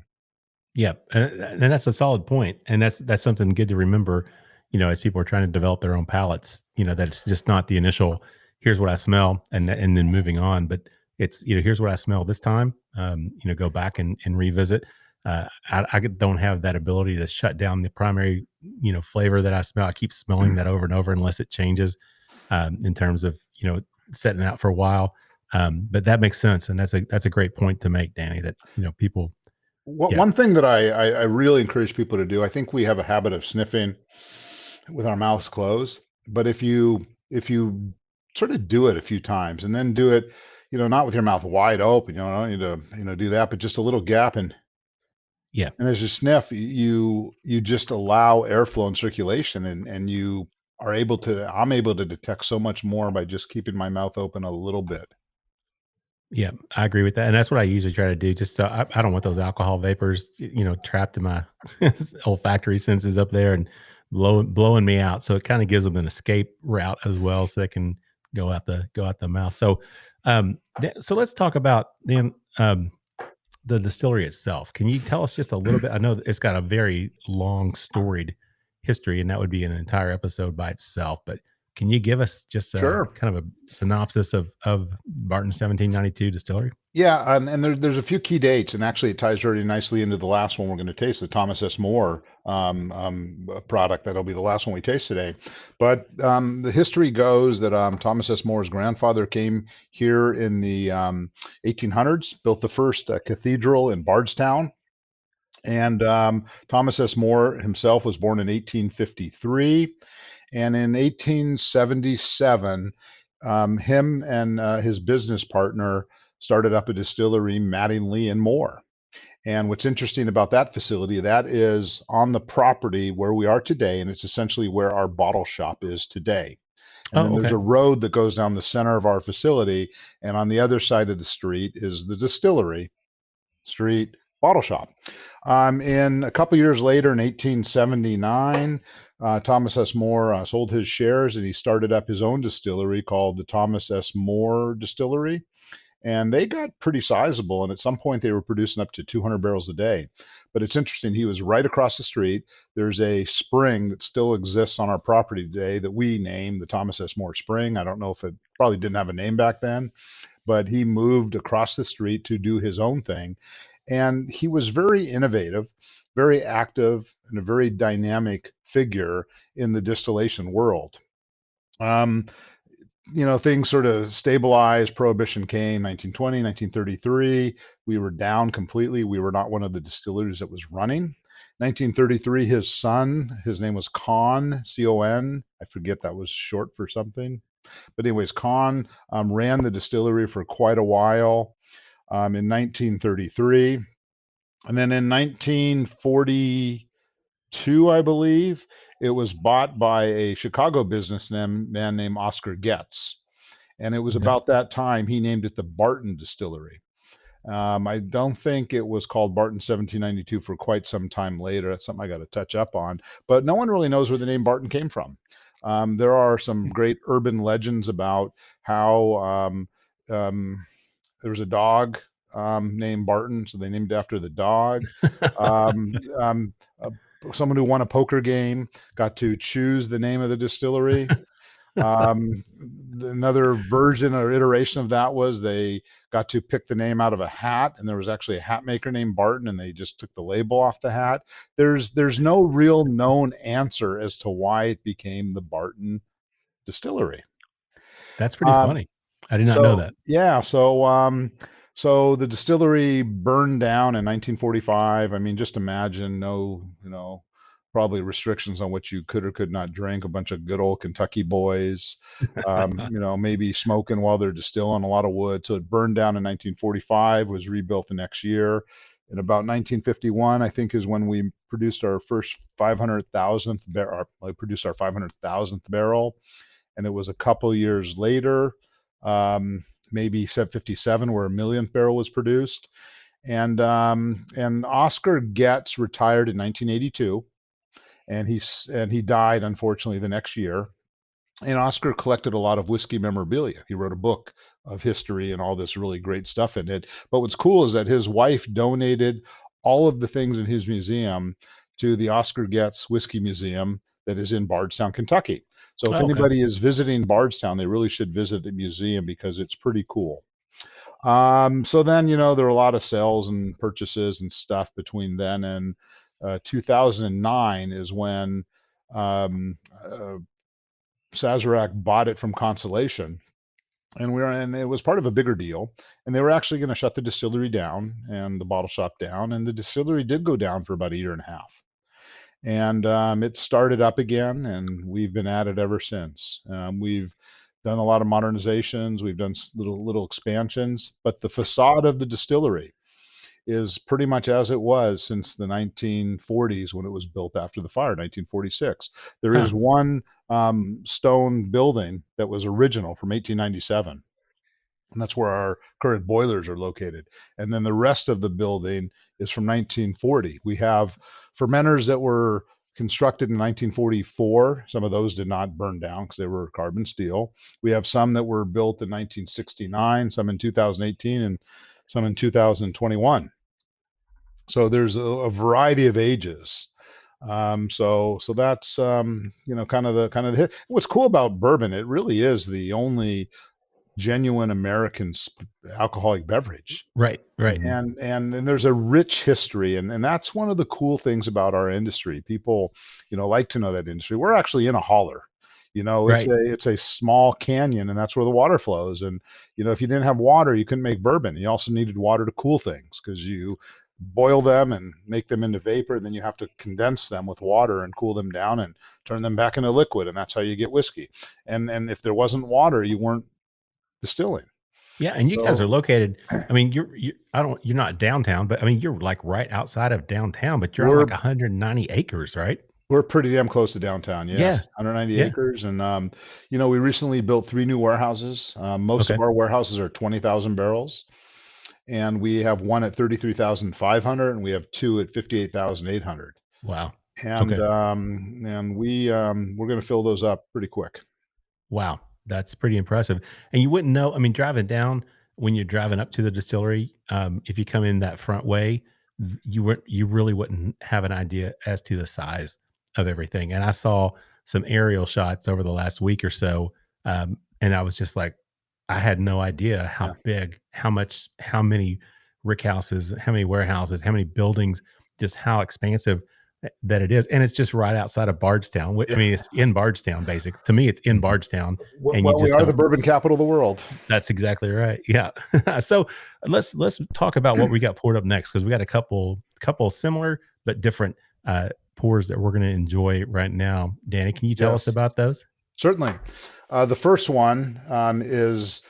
Yeah, and that's a solid point, and that's something good to remember. As people are trying to develop their own palates, that it's just not the initial. Here's what I smell, and then moving on. But it's here's what I smell this time. Go back and revisit. I don't have that ability to shut down the primary flavor that I smell. I keep smelling that over and over unless it changes in terms of setting out for a while. But that makes sense, and that's a great point to make, Danny. That people. Yeah. One thing that I really encourage people to do, I think we have a habit of sniffing with our mouths closed, but if you sort of do it a few times and then do it, not with your mouth wide open, don't need to, do that, but just a little gap, Yeah. and as you sniff, you just allow airflow and circulation, and I'm able to detect so much more by just keeping my mouth open a little bit. Yeah, I agree with that, and that's what I usually try to do. Just so I don't want those alcohol vapors, trapped in my olfactory senses up there and blowing me out. So it kind of gives them an escape route as well, so they can go out the mouth. So, so let's talk about then the distillery itself. Can you tell us just a little bit? I know that it's got a very long, storied history, and that would be an entire episode by itself. But can you give us just a Sure. kind of a synopsis of Barton 1792 Distillery? Yeah, and there's a few key dates, and actually it ties very nicely into the last one we're going to taste, the Thomas S. More product. That'll be the last one we taste today. But the history goes that Thomas S. More's grandfather came here in the 1800s, built the first cathedral in Bardstown. And Thomas S. More himself was born in 1853. And in 1877, him and his business partner started up a distillery, Mattingly and More. And what's interesting about that facility, that is on the property where we are today, and it's essentially where our bottle shop is today. And Oh, then there's okay. a road that goes down the center of our facility, and on the other side of the street is the distillery street bottle shop. In a couple years later, in 1879, Thomas S. More sold his shares, and he started up his own distillery called the Thomas S. More Distillery. and they got pretty sizable. And at some point, they were producing up to 200 barrels a day. But it's interesting. He was right across the street. There's a spring that still exists on our property today that we named the Thomas S. Moore Spring. I don't know if it probably didn't have a name back then, but he moved across the street to do his own thing. And he was very innovative, very active, and a very dynamic figure in the distillation world. Um, things sort of stabilized. Prohibition came 1920, 1933. We were down completely. We were not one of the distilleries that was running. 1933, his son, his name was Kahn, C-O-N. I forget, that was short for something. But anyways, Kahn ran the distillery for quite a while in 1933. And then in 1942, I believe, it was bought by a Chicago businessman named Oscar Getz. And it was Okay. about that time he named it the Barton Distillery. I don't think it was called Barton 1792 for quite some time later. That's something I got to touch up on. But no one really knows where the name Barton came from. There are some great urban legends about how there was a dog named Barton, so they named it after the dog. Um, um, uh, Someone who won a poker game got to choose the name of the distillery. Um, Another version or iteration of that was they got to pick the name out of a hat, and there was actually a hat maker named Barton, and they just took the label off the hat. There's no real known answer as to why it became the Barton Distillery. That's pretty Um, funny. I did not know so that. yeah, so the distillery burned down in 1945. I mean, just imagine probably restrictions on what you could or could not drink. A bunch of good old Kentucky boys, maybe smoking while they're distilling a lot of wood. So it burned down in 1945. Was rebuilt the next year. In about 1951, I think, is when we produced our first 500,000th barrel. Produced our 500,000th barrel, and it was a couple years later, maybe 57, where a millionth barrel was produced. And Oscar Getz retired in 1982, and he died unfortunately the next year. And Oscar collected a lot of whiskey memorabilia. He wrote a book of history and all this really great stuff in it. But what's cool is that his wife donated all of the things in his museum to the Oscar Getz Whiskey Museum that is in Bardstown, Kentucky. So if Oh, okay. anybody is visiting Bardstown, they really should visit the museum because it's pretty cool. So then, there were a lot of sales and purchases and stuff between then and 2009 is when um, uh, Sazerac bought it from Constellation, and it was part of a bigger deal. And they were actually going to shut the distillery down and the bottle shop down, and the distillery did go down for about a year and a half. And it started up again, and we've been at it ever since. We've done a lot of modernizations, we've done little expansions, but the facade of the distillery is pretty much as it was since the 1940s when it was built after the fire, 1946. There Huh. is one stone building that was original from 1897. And that's where our current boilers are located. And then the rest of the building is from 1940. We have fermenters that were constructed in 1944. Some of those did not burn down because they were carbon steel. We have some that were built in 1969, some in 2018, and some in 2021. So there's a variety of ages. So that's kind of the hit. What's cool about bourbon, it really is the only genuine American alcoholic beverage. Right. Right. Mhm. And there's a rich history, and that's one of the cool things about our industry. People, like to know that industry. We're actually in a holler. It's Right. a small canyon, and that's where the water flows. And if you didn't have water, you couldn't make bourbon. You also needed water to cool things because you boil them and make them into vapor, and then you have to condense them with water and cool them down and turn them back into liquid, and that's how you get whiskey. And if there wasn't water, you weren't distilling. Yeah, and you guys are So located. I mean, you're not downtown, but I mean, you're like right outside of downtown, but you're on we're like 190 acres, right? we're pretty damn close to downtown. Yeah. Yes, 190 Yeah. acres, and we recently built 3 new warehouses. Most of Okay. our warehouses are 20,000 barrels, and we have one at 33,500, and we have two at 58,800. Wow. And Okay. we're going to fill those up pretty quick. Wow. That's pretty impressive. And you wouldn't know, I mean, driving down, when you're driving up to the distillery, if you come in that front way, you really wouldn't have an idea as to the size of everything. And I saw some aerial shots over the last week or so, and I was just like, I had no idea Yeah. how big, how many rick houses, how many warehouses, how many buildings, just how expansive that it is. And it's just right outside of Bardstown. I Yeah. mean, it's in Bardstown, basically. To me, it's in Mhm. Bardstown, and you Well, we just are the don't. bourbon capital of the world. That's exactly right. Yeah. So let's talk about what we got poured up next, because we got a couple similar but different pours that we're going to enjoy right now. Danny, can you tell us Yes, about those? certainly. The first one is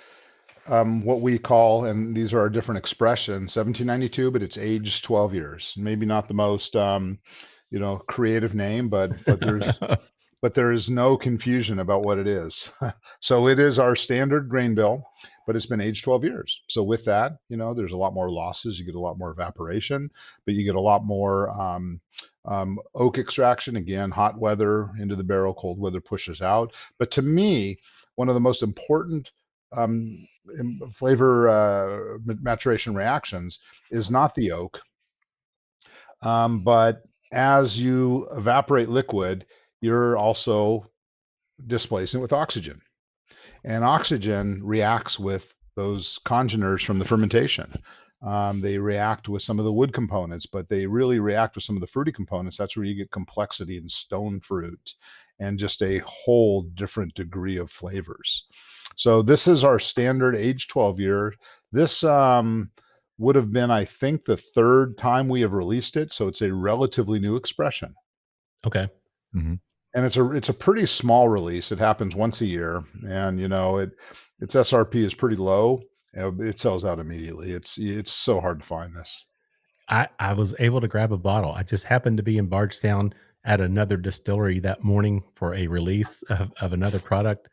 what we call, and these are our different expressions, 1792, but it's aged 12 years. Maybe not the most, creative name, but there is no confusion about what it is. So it is our standard grain bill, but it's been aged 12 years. So with that, there's a lot more losses. You get a lot more evaporation, but you get a lot more oak extraction. Again, hot weather into the barrel, cold weather pushes out. But to me, one of the most important um, flavor maturation reactions is not the oak, but as you evaporate liquid, you're also displacing it with oxygen. And oxygen reacts with those congeners from the fermentation. They react with some of the wood components, but they really react with some of the fruity components. That's where you get complexity in stone fruit and just a whole different degree of flavors. So this is our standard age 12 year. This would have been, I think, the third time we have released it. So it's a relatively new expression. Okay. Mhm. And it's a pretty small release. It happens once a year, and its SRP is pretty low. It sells out immediately. It's so hard to find this. I was able to grab a bottle. I just happened to be in Bardstown at another distillery that morning for a release of another product.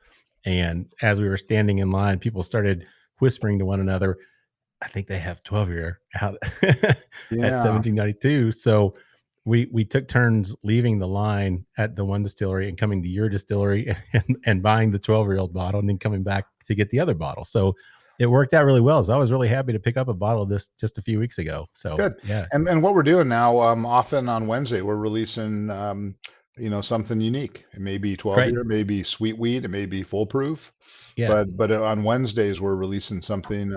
And as we were standing in line, people started whispering to one another, I think they have 12-year out at Yeah, 1792. So we took turns leaving the line at the one distillery and coming to your distillery and buying the 12-year-old bottle and then coming back to get the other bottle. So it worked out really well. So I was really happy to pick up a bottle of this just a few weeks ago. So good. yeah, And what we're doing now, often on Wednesday, we're releasing something unique. It may be 12 great. year, it may be sweet wheat, it may be foolproof, Yeah. but on Wednesdays we're releasing something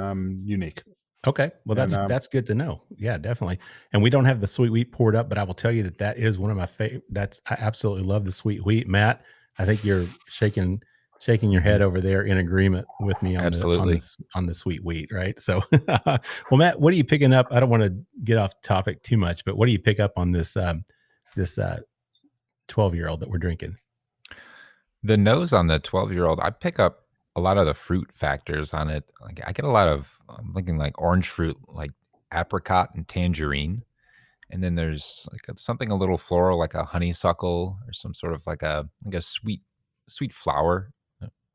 unique. Okay. Well, And that's good to know. Yeah, definitely. And we don't have the sweet wheat poured up, but I will tell you that that is one of my favorite. I absolutely love the sweet wheat. Matt, I think you're shaking your head Mhm. over there in agreement with me on Absolutely. the sweet wheat, right? So, well, Matt, what are you picking up? I don't want to get off topic too much, but what do you pick up on this 12-year-old that we're drinking? The nose on the 12-year-old, I pick up a lot of the fruit factors on it. Like I get a lot of, I'm looking like orange fruit, like apricot and tangerine. And then there's like something a little floral, like a honeysuckle or some sort of like a sweet flower,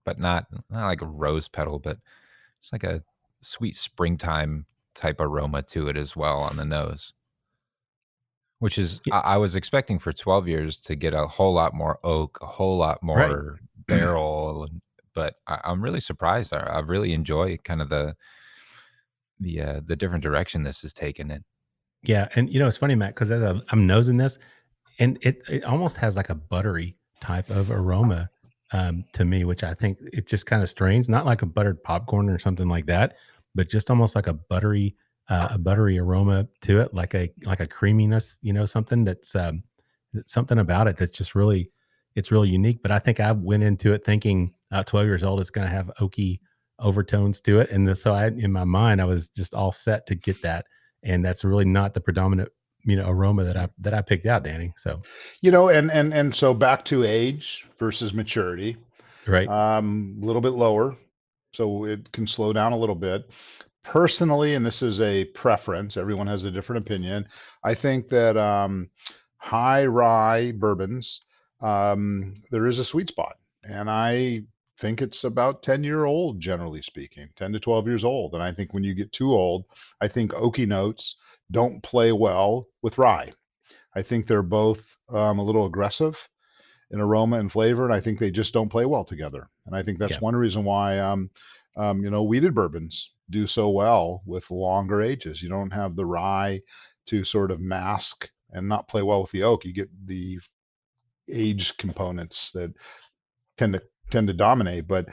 but not like a rose petal, but it's like a sweet springtime type aroma to it as well on the nose. Which is Yeah, I was expecting for 12 years to get a whole lot more oak, a whole lot right. more barrel, but I'm really surprised. I really enjoy kind of the different direction this is taken in. Yeah, and it's funny, Matt, because as I'm nosing this, and it almost has like a buttery type of aroma, to me, which I think it's just kind of strange. Not like a buttered popcorn or something like that, but just almost like a buttery aroma to it, like a creaminess. Something something about it that's just really it's really unique. But I think I went into it thinking 12 years old, it's going to have oaky overtones to it, and so in my mind, I was just all set to get that, and that's really not the predominant aroma that I picked out, Danny. So and so back to age versus maturity. right. A little bit lower, so it can slow down a little bit. Personally, and this is a preference, everyone has a different opinion. I think that high rye bourbons, there is a sweet spot, and I think it's about 10-year old, generally speaking, 10 to 12 years old. And I think when you get too old, I think oaky notes don't play well with rye. I think they're both a little aggressive in aroma and flavor, and I think they just don't play well together. And I think that's Yeah. one reason why Wheated bourbons do so well with longer ages. You don't have the rye to sort of mask and not play well with the oak. You get the age components that tend to dominate. But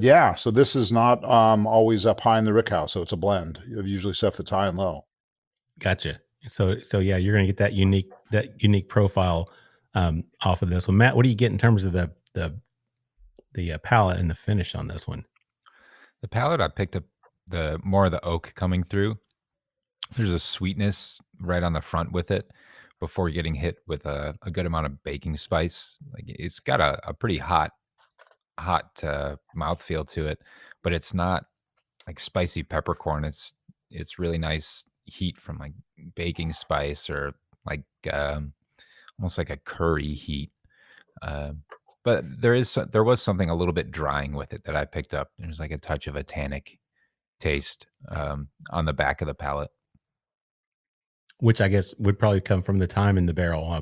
yeah, so this is not always up high in the rick house. So it's a blend of usually stuff that's high and low. Gotcha. So yeah, you're gonna get that unique profile off of this one. Matt, what do you get in terms of the palate and the finish on this one? The palate, I picked up the more of the oak coming through. There's a sweetness right on the front with it before getting hit with a good amount of baking spice. Like it's got a pretty hot mouthfeel to it, but it's not like spicy peppercorn. It's really nice heat from like baking spice or like almost like a curry heat. Uh, but there was something a little bit drying with it that I picked up. There's like a touch of a tannic taste on the back of the palate. Which I guess would probably come from the time in the barrel.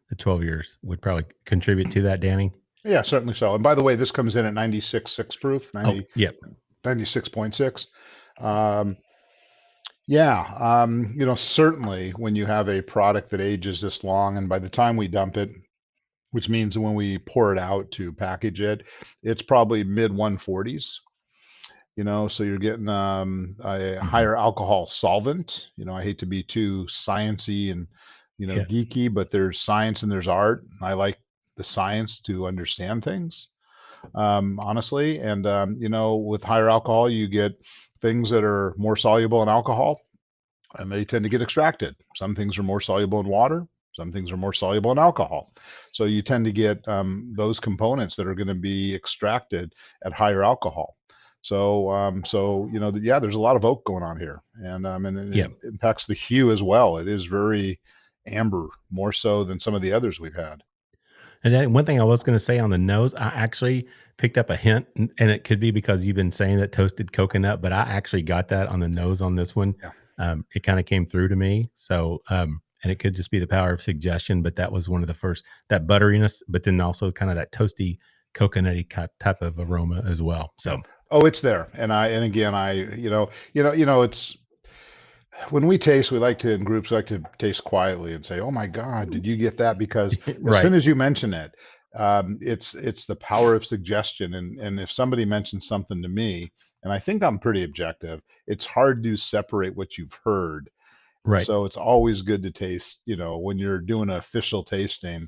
The 12 years would probably contribute to that, Danny. Yeah, certainly so. And by the way, this comes in at 96.6 proof, 96.6. Certainly when you have a product that ages this long, and by the time we dump it, which means when we pour it out to package it, it's probably mid 140s. So you're getting a higher alcohol solvent. I hate to be too sciencey and geeky, but there's science and there's art. I like the science to understand things, honestly. And with higher alcohol, you get things that are more soluble in alcohol, and they tend to get extracted. Some things are more soluble in water. Some things are more soluble in alcohol. So you tend to get those components that are going to be extracted at higher alcohol. So there's a lot of oak going on here, and it impacts the hue as well. It is very amber, more so than some of the others we've had. And then one thing I was going to say on the nose, I actually picked up a hint, and it could be because you've been saying that toasted coconut, but I actually got that on the nose on this one. Yeah. It kind of came through to me. So, and it could just be the power of suggestion, but that was one of the first, that butteriness, but then also kind of that toasty coconutty type of aroma as well. So. Oh, it's there. And it's when we taste, we like to, in groups, we like to taste quietly and say, "Oh my God, did you get that?" Because as soon as you mention it, it's the power of suggestion. And if somebody mentions something to me, and I think I'm pretty objective, it's hard to separate what you've heard. Right. So it's always good to taste, when you're doing an official tasting,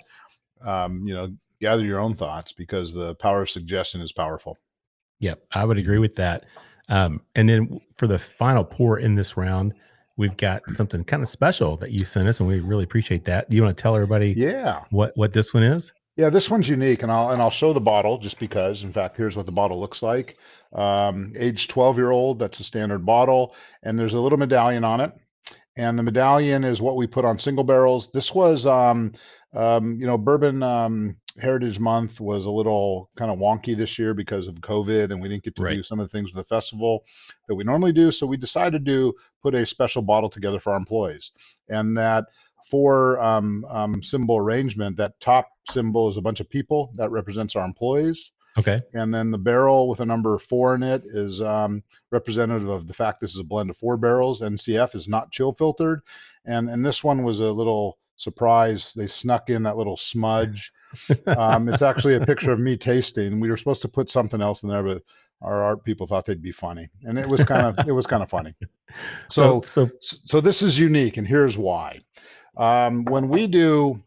gather your own thoughts, because the power of suggestion is powerful. Yep, I would agree with that. And then for the final pour in this round, we've got something kind of special that you sent us, and we really appreciate that. Do you want to tell everybody what this one is? Yeah, this one's unique, and I'll show the bottle just because. In fact, here's what the bottle looks like. Age 12-year-old, that's a standard bottle, and there's a little medallion on it. And the medallion is what we put on single barrels. This was, Bourbon Heritage Month was a little kind of wonky this year because of COVID, and we didn't get to do some of the things with the festival that we normally do. So we decided to put a special bottle together for our employees. And that for symbol arrangement, that top symbol is a bunch of people that represents our employees. Okay. And then the barrel with a number 4 in it is representative of the fact this is a blend of 4 barrels. NCF is not chill filtered. And this one was a little surprise. They snuck in that little smudge. It's actually a picture of me tasting. We were supposed to put something else in there, but our art people thought they'd be funny. And it was kind of funny. So this is unique, and here's why. When we do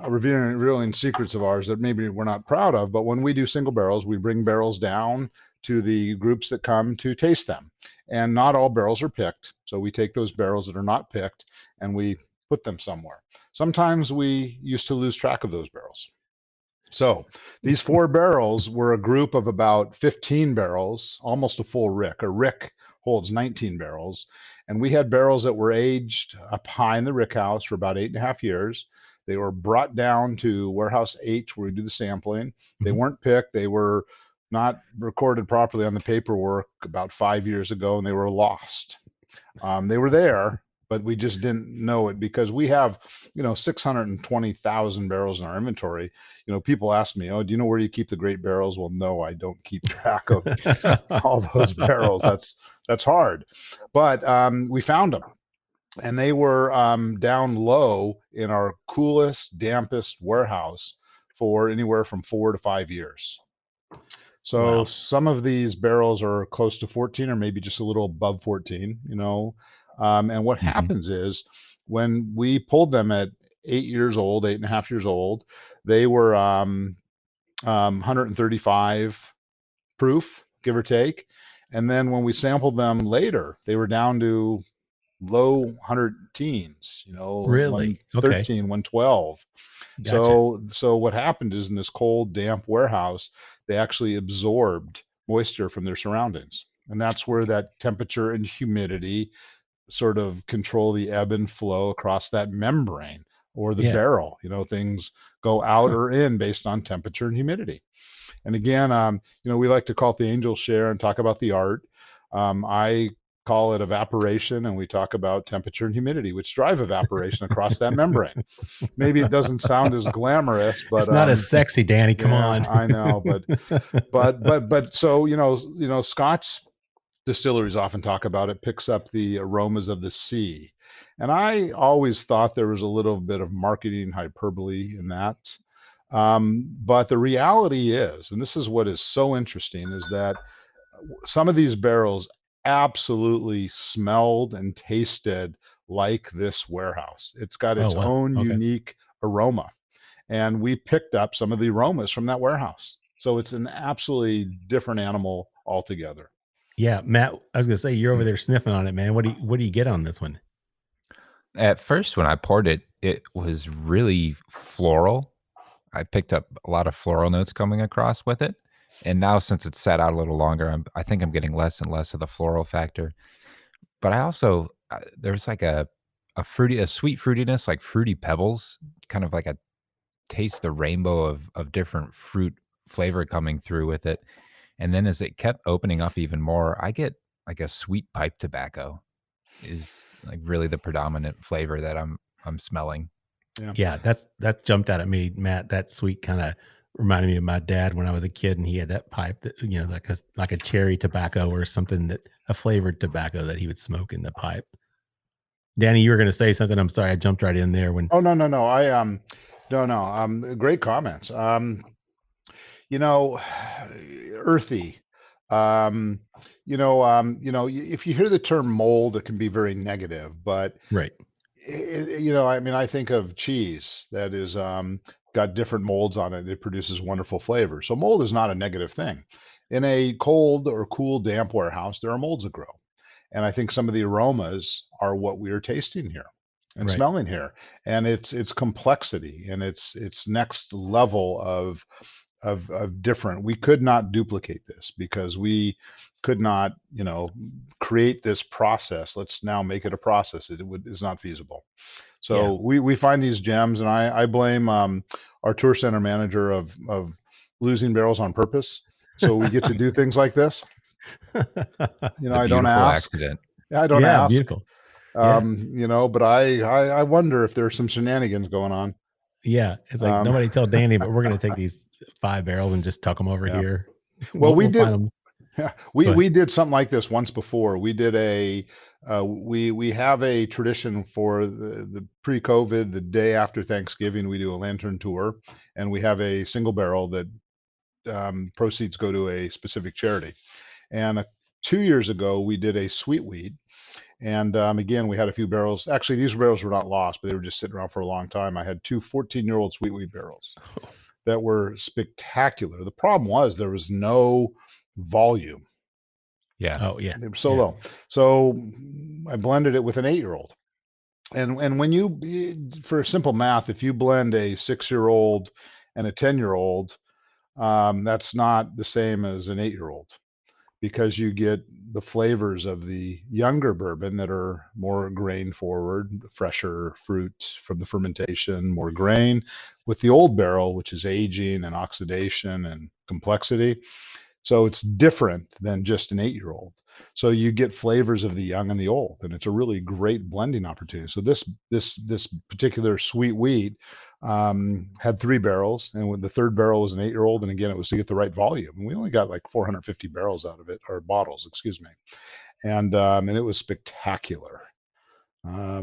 revealing secrets of ours that maybe we're not proud of, but when we do single barrels, we bring barrels down to the groups that come to taste them. And not all barrels are picked. So we take those barrels that are not picked and we put them somewhere. Sometimes we used to lose track of those barrels. So these 4 barrels were a group of about 15 barrels, almost a full rick. A rick holds 19 barrels. And we had barrels that were aged up high in the rick house for about 8.5 years. They were brought down to Warehouse H where we do the sampling. They weren't picked. They were not recorded properly on the paperwork about 5 years ago, and they were lost. They were there, but we just didn't know it because we have, 620,000 barrels in our inventory. People ask me, oh, do you know where you keep the great barrels? Well, no, I don't keep track of all those barrels. That's hard. But we found them, and they were down low in our coolest, dampest warehouse for anywhere from 4 to 5 years. So Wow. some of these barrels are close to 14 or maybe just a little above 14, and what Hmm. happens is when we pulled them at 8 years old, 8.5 years old, they were 135 proof, give or take. And then when we sampled them later, they were down to low 100 teens, Really? Okay. 113, 112. Gotcha. So what happened is in this cold, damp warehouse, they actually absorbed moisture from their surroundings. And that's where that temperature and humidity sort of control the ebb and flow across that membrane or the Yeah. barrel. Things go out Huh. or in based on temperature and humidity. And again, we like to call it the angel share and talk about the art. I call it evaporation, and we talk about temperature and humidity, which drive evaporation across that membrane. Maybe it doesn't sound as glamorous, but It's not as sexy, Danny. Come yeah, on. I know. But so Scotch distilleries often talk about it picks up the aromas of the sea, and I always thought there was a little bit of marketing hyperbole in that. But the reality is, and this is what is so interesting, is that some of these barrels absolutely smelled and tasted like this warehouse. It's got Oh, its wow. own Okay. unique aroma. And we picked up some of the aromas from that warehouse. So it's an absolutely different animal altogether. Yeah, Matt, I was gonna say you're over there sniffing on it, man. What do you get on this one? At first, when I poured it, it was really floral. I picked up a lot of floral notes coming across with it. And now, since it's sat out a little longer, I think I'm getting less and less of the floral factor. But I also there's like a sweet fruitiness, like fruity pebbles, kind of like a taste the rainbow of different fruit flavor coming through with it. And then as it kept opening up even more, I get like a sweet pipe tobacco is like really the predominant flavor that I'm smelling. Yeah. Yeah, that jumped out at me, Matt. That sweet kind of reminded me of my dad when I was a kid, and he had that pipe that like a cherry tobacco or something, that a flavored tobacco that he would smoke in the pipe. Danny, you were going to say something. I'm sorry, I jumped right in there when. Oh, no, no, no. No, no. Great comments. You know, earthy. Um, if you hear the term mold, it can be very negative, but Right. I mean, I think of cheese that is got different molds on it. It produces wonderful flavor. So mold is not a negative thing. In a cold or cool, damp warehouse, there are molds that grow. And I think some of the aromas are what we are tasting here and Right. smelling here. And it's complexity and it's next level of different. We could not duplicate this because we could not, create this process. Let's now make it a process. It's not feasible. Yeah. So we find these gems, and I blame our tour center manager of losing barrels on purpose. So we get to do things like this. The I don't beautiful ask. accident. I don't Yeah. ask. Beautiful. Yeah. But I wonder if there's some shenanigans going on. Yeah. It's like Um, nobody tell Danny, but we're going to take these 5 barrels and just tuck them over yeah. here. Well, We'll find them. yeah, Go ahead. we did something like this once before. We did we have a tradition for the pre-COVID, the day after Thanksgiving, we do a lantern tour, and we have a single barrel that proceeds go to a specific charity. And 2 years ago, we did a sweet wheat. And again, we had a few barrels. Actually, these barrels were not lost, but they were just sitting around for a long time. I had two 14-year-old sweet wheat barrels that were spectacular. The problem was there was no volume. Yeah. Oh, yeah. They were so Yeah. low. So I blended it with an 8-year-old. And when for simple math, if you blend a 6-year-old and a 10-year-old, that's not the same as an 8-year-old, because you get the flavors of the younger bourbon that are more grain forward, fresher fruit from the fermentation, more grain, with the old barrel, which is aging and oxidation and complexity. So it's different than just an 8-year-old. So you get flavors of the young and the old, and it's a really great blending opportunity. So this particular sweet wheat had 3 barrels, and when the third barrel was an 8-year-old, and again, it was to get the right volume. And we only got like 450 barrels out of it, or bottles, excuse me. And it was spectacular. Yeah,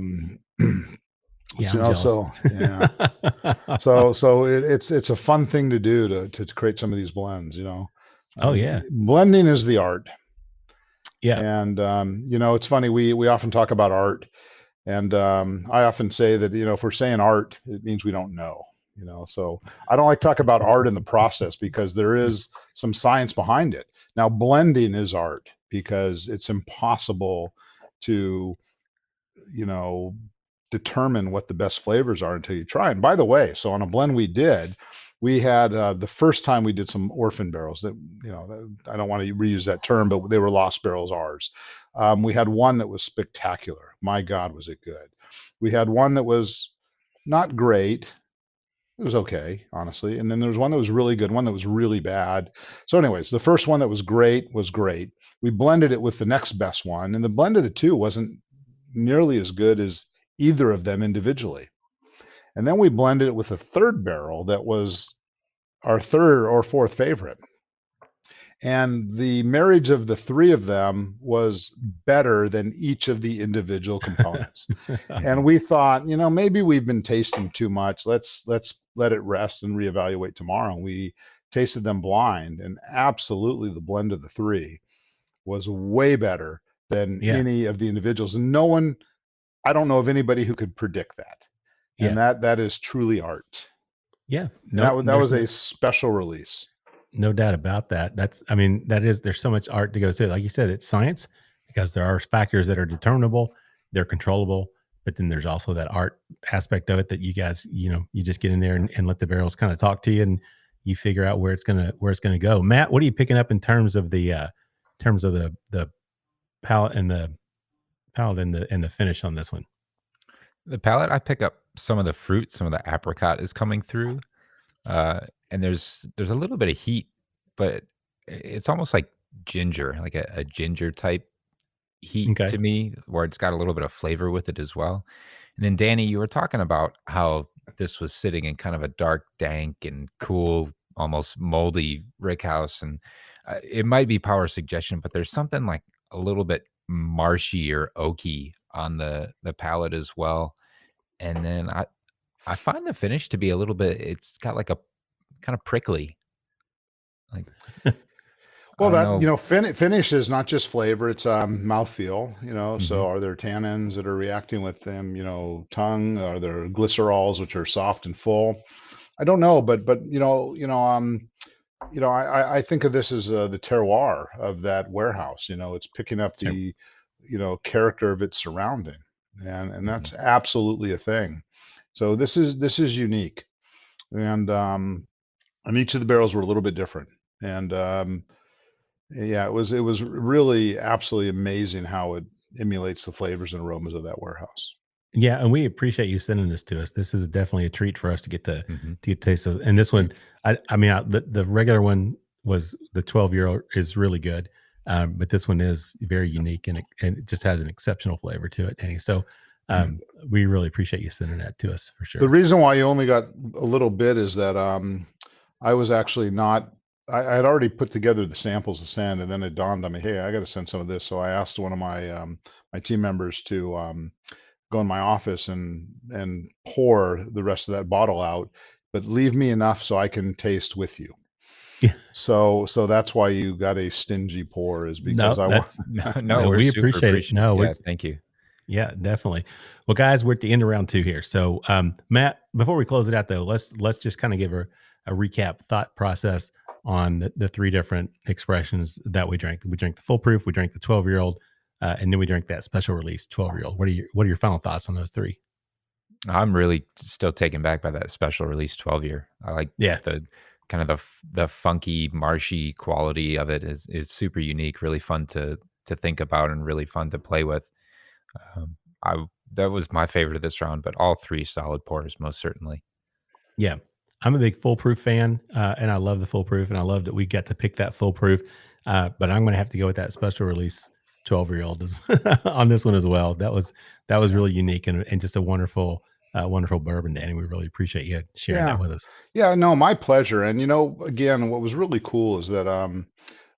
You I'm know, jealous. so yeah, so it's a fun thing to do to create some of these blends. You know, Oh yeah. blending is the art. Yeah. And you know, it's funny, we often talk about art, and I often say that, you know, if we're saying art, it means we don't know. You know, so I don't like to talk about art in the process, because there is some science behind it. Now, blending is art, because it's impossible to, you know, determine what the best flavors are until you try. And by the way, so on a blend we had the first time we did some orphan barrels that, you know, I don't want to reuse that term, but they were lost barrels, ours. We had one that was spectacular. My God, was it good. We had one that was not great. It was okay, honestly. And then there was one that was really good, one that was really bad. So anyways, the first one that was great was great. We blended it with the next best one, and the blend of the two wasn't nearly as good as either of them individually. And then we blended it with a third barrel that was our third or fourth favorite. And the marriage of the 3 of them was better than each of the individual components. And we thought, you know, maybe we've been tasting too much. Let's let it rest and reevaluate tomorrow. And we tasted them blind, and absolutely the blend of the 3 was way better than Yeah. any of the individuals. And no one, I don't know of anybody who could predict that. And Yeah. that is truly art. Yeah. And No, that was a special release. no doubt about that. I mean, there's so much art to go through. Like you said, it's science, because there are factors that are determinable, they're controllable, but then there's also that art aspect of it that you guys, you just get in there and let the barrels kind of talk to you, and you figure out where it's gonna go. Matt, what are you picking up in terms of the palate and the finish on this one? The palate, I pick up some of the fruit, some of the apricot is coming through, and there's a little bit of heat, but it's almost like ginger, like a ginger type heat Okay. to me, where it's got a little bit of flavor with it as well. And then Danny, you were talking about how this was sitting in kind of a dark, dank, and cool, almost moldy rickhouse, and it might be power suggestion, but there's something like a little bit marshy or oaky on the palate as well. And then I find the finish to be a little bit. It's got like a kind of prickly, like I Well, don't that, you know. know, finish is not just flavor, it's mouthfeel, you know. So Mhm. are there tannins that are reacting with them, you know, tongue? Are there glycerols, which are soft and full? I don't know, but I think of this as the terroir of that warehouse. You know, it's picking up Sure. the, you know, character of its surrounding, and Mhm. that's absolutely a thing. So this is unique, and each of the barrels were a little bit different, and yeah, it was really absolutely amazing how it emulates the flavors and aromas of that warehouse. Yeah, and we appreciate you sending this to us. This is definitely a treat for us to get Mhm. to get to taste those. And this one, I mean, the regular one was the 12-year old is really good, but this one is very unique, and it just has an exceptional flavor to it, Danny. So we really appreciate you sending that to us for The sure. reason why you only got a little bit is that I was actually not. I had already put together the samples to send, and then it dawned on me, hey, I got to send some of this. So I asked one of my team members to go in my office and pour the rest of that bottle out, but leave me enough so I can taste with you. Yeah, So that's why you got a stingy pour, is because no, I want. that's No, no, no, we're we super appreciate it. appreciative. No, Yeah, thank you. yeah, definitely. Well, guys, we're at the end of round 2 here. So, Matt, before we close it out, though, let's just kind of give a recap thought process on the 3 different expressions that we drank. We drank the full proof, we drank the 12-year-old, and then we drank that special release 12-year-old. What are your final thoughts on those 3? I'm really still taken back by that special release 12-year. I like Yeah, the kind of the funky, marshy quality of it is super unique, really fun to think about and really fun to play with. Um, I That was my favorite of this round, but all 3 solid pours, most certainly. yeah. I'm a big full proof fan, and I love the full proof, and I love that we got to pick that full proof. But I'm going to have to go with that special release 12-year-old on this one as well. That was really unique and just a wonderful wonderful bourbon, Danny. We really appreciate you sharing that Yeah. with us. Yeah, no, my pleasure. And again, what was really cool is that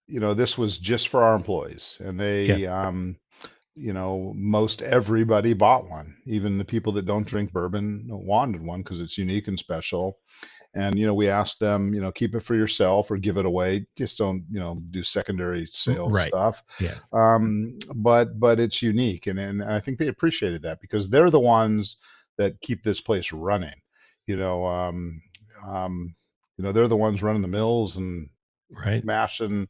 this was just for our employees, and Yeah, they most everybody bought one. Even the people that don't drink bourbon wanted one because it's unique and special. And we asked them, keep it for yourself or give it away. Just don't, do secondary sales right. stuff. Yeah, But it's unique, and I think they appreciated that because they're the ones that keep this place running. You know, they're the ones running the mills and right. mashing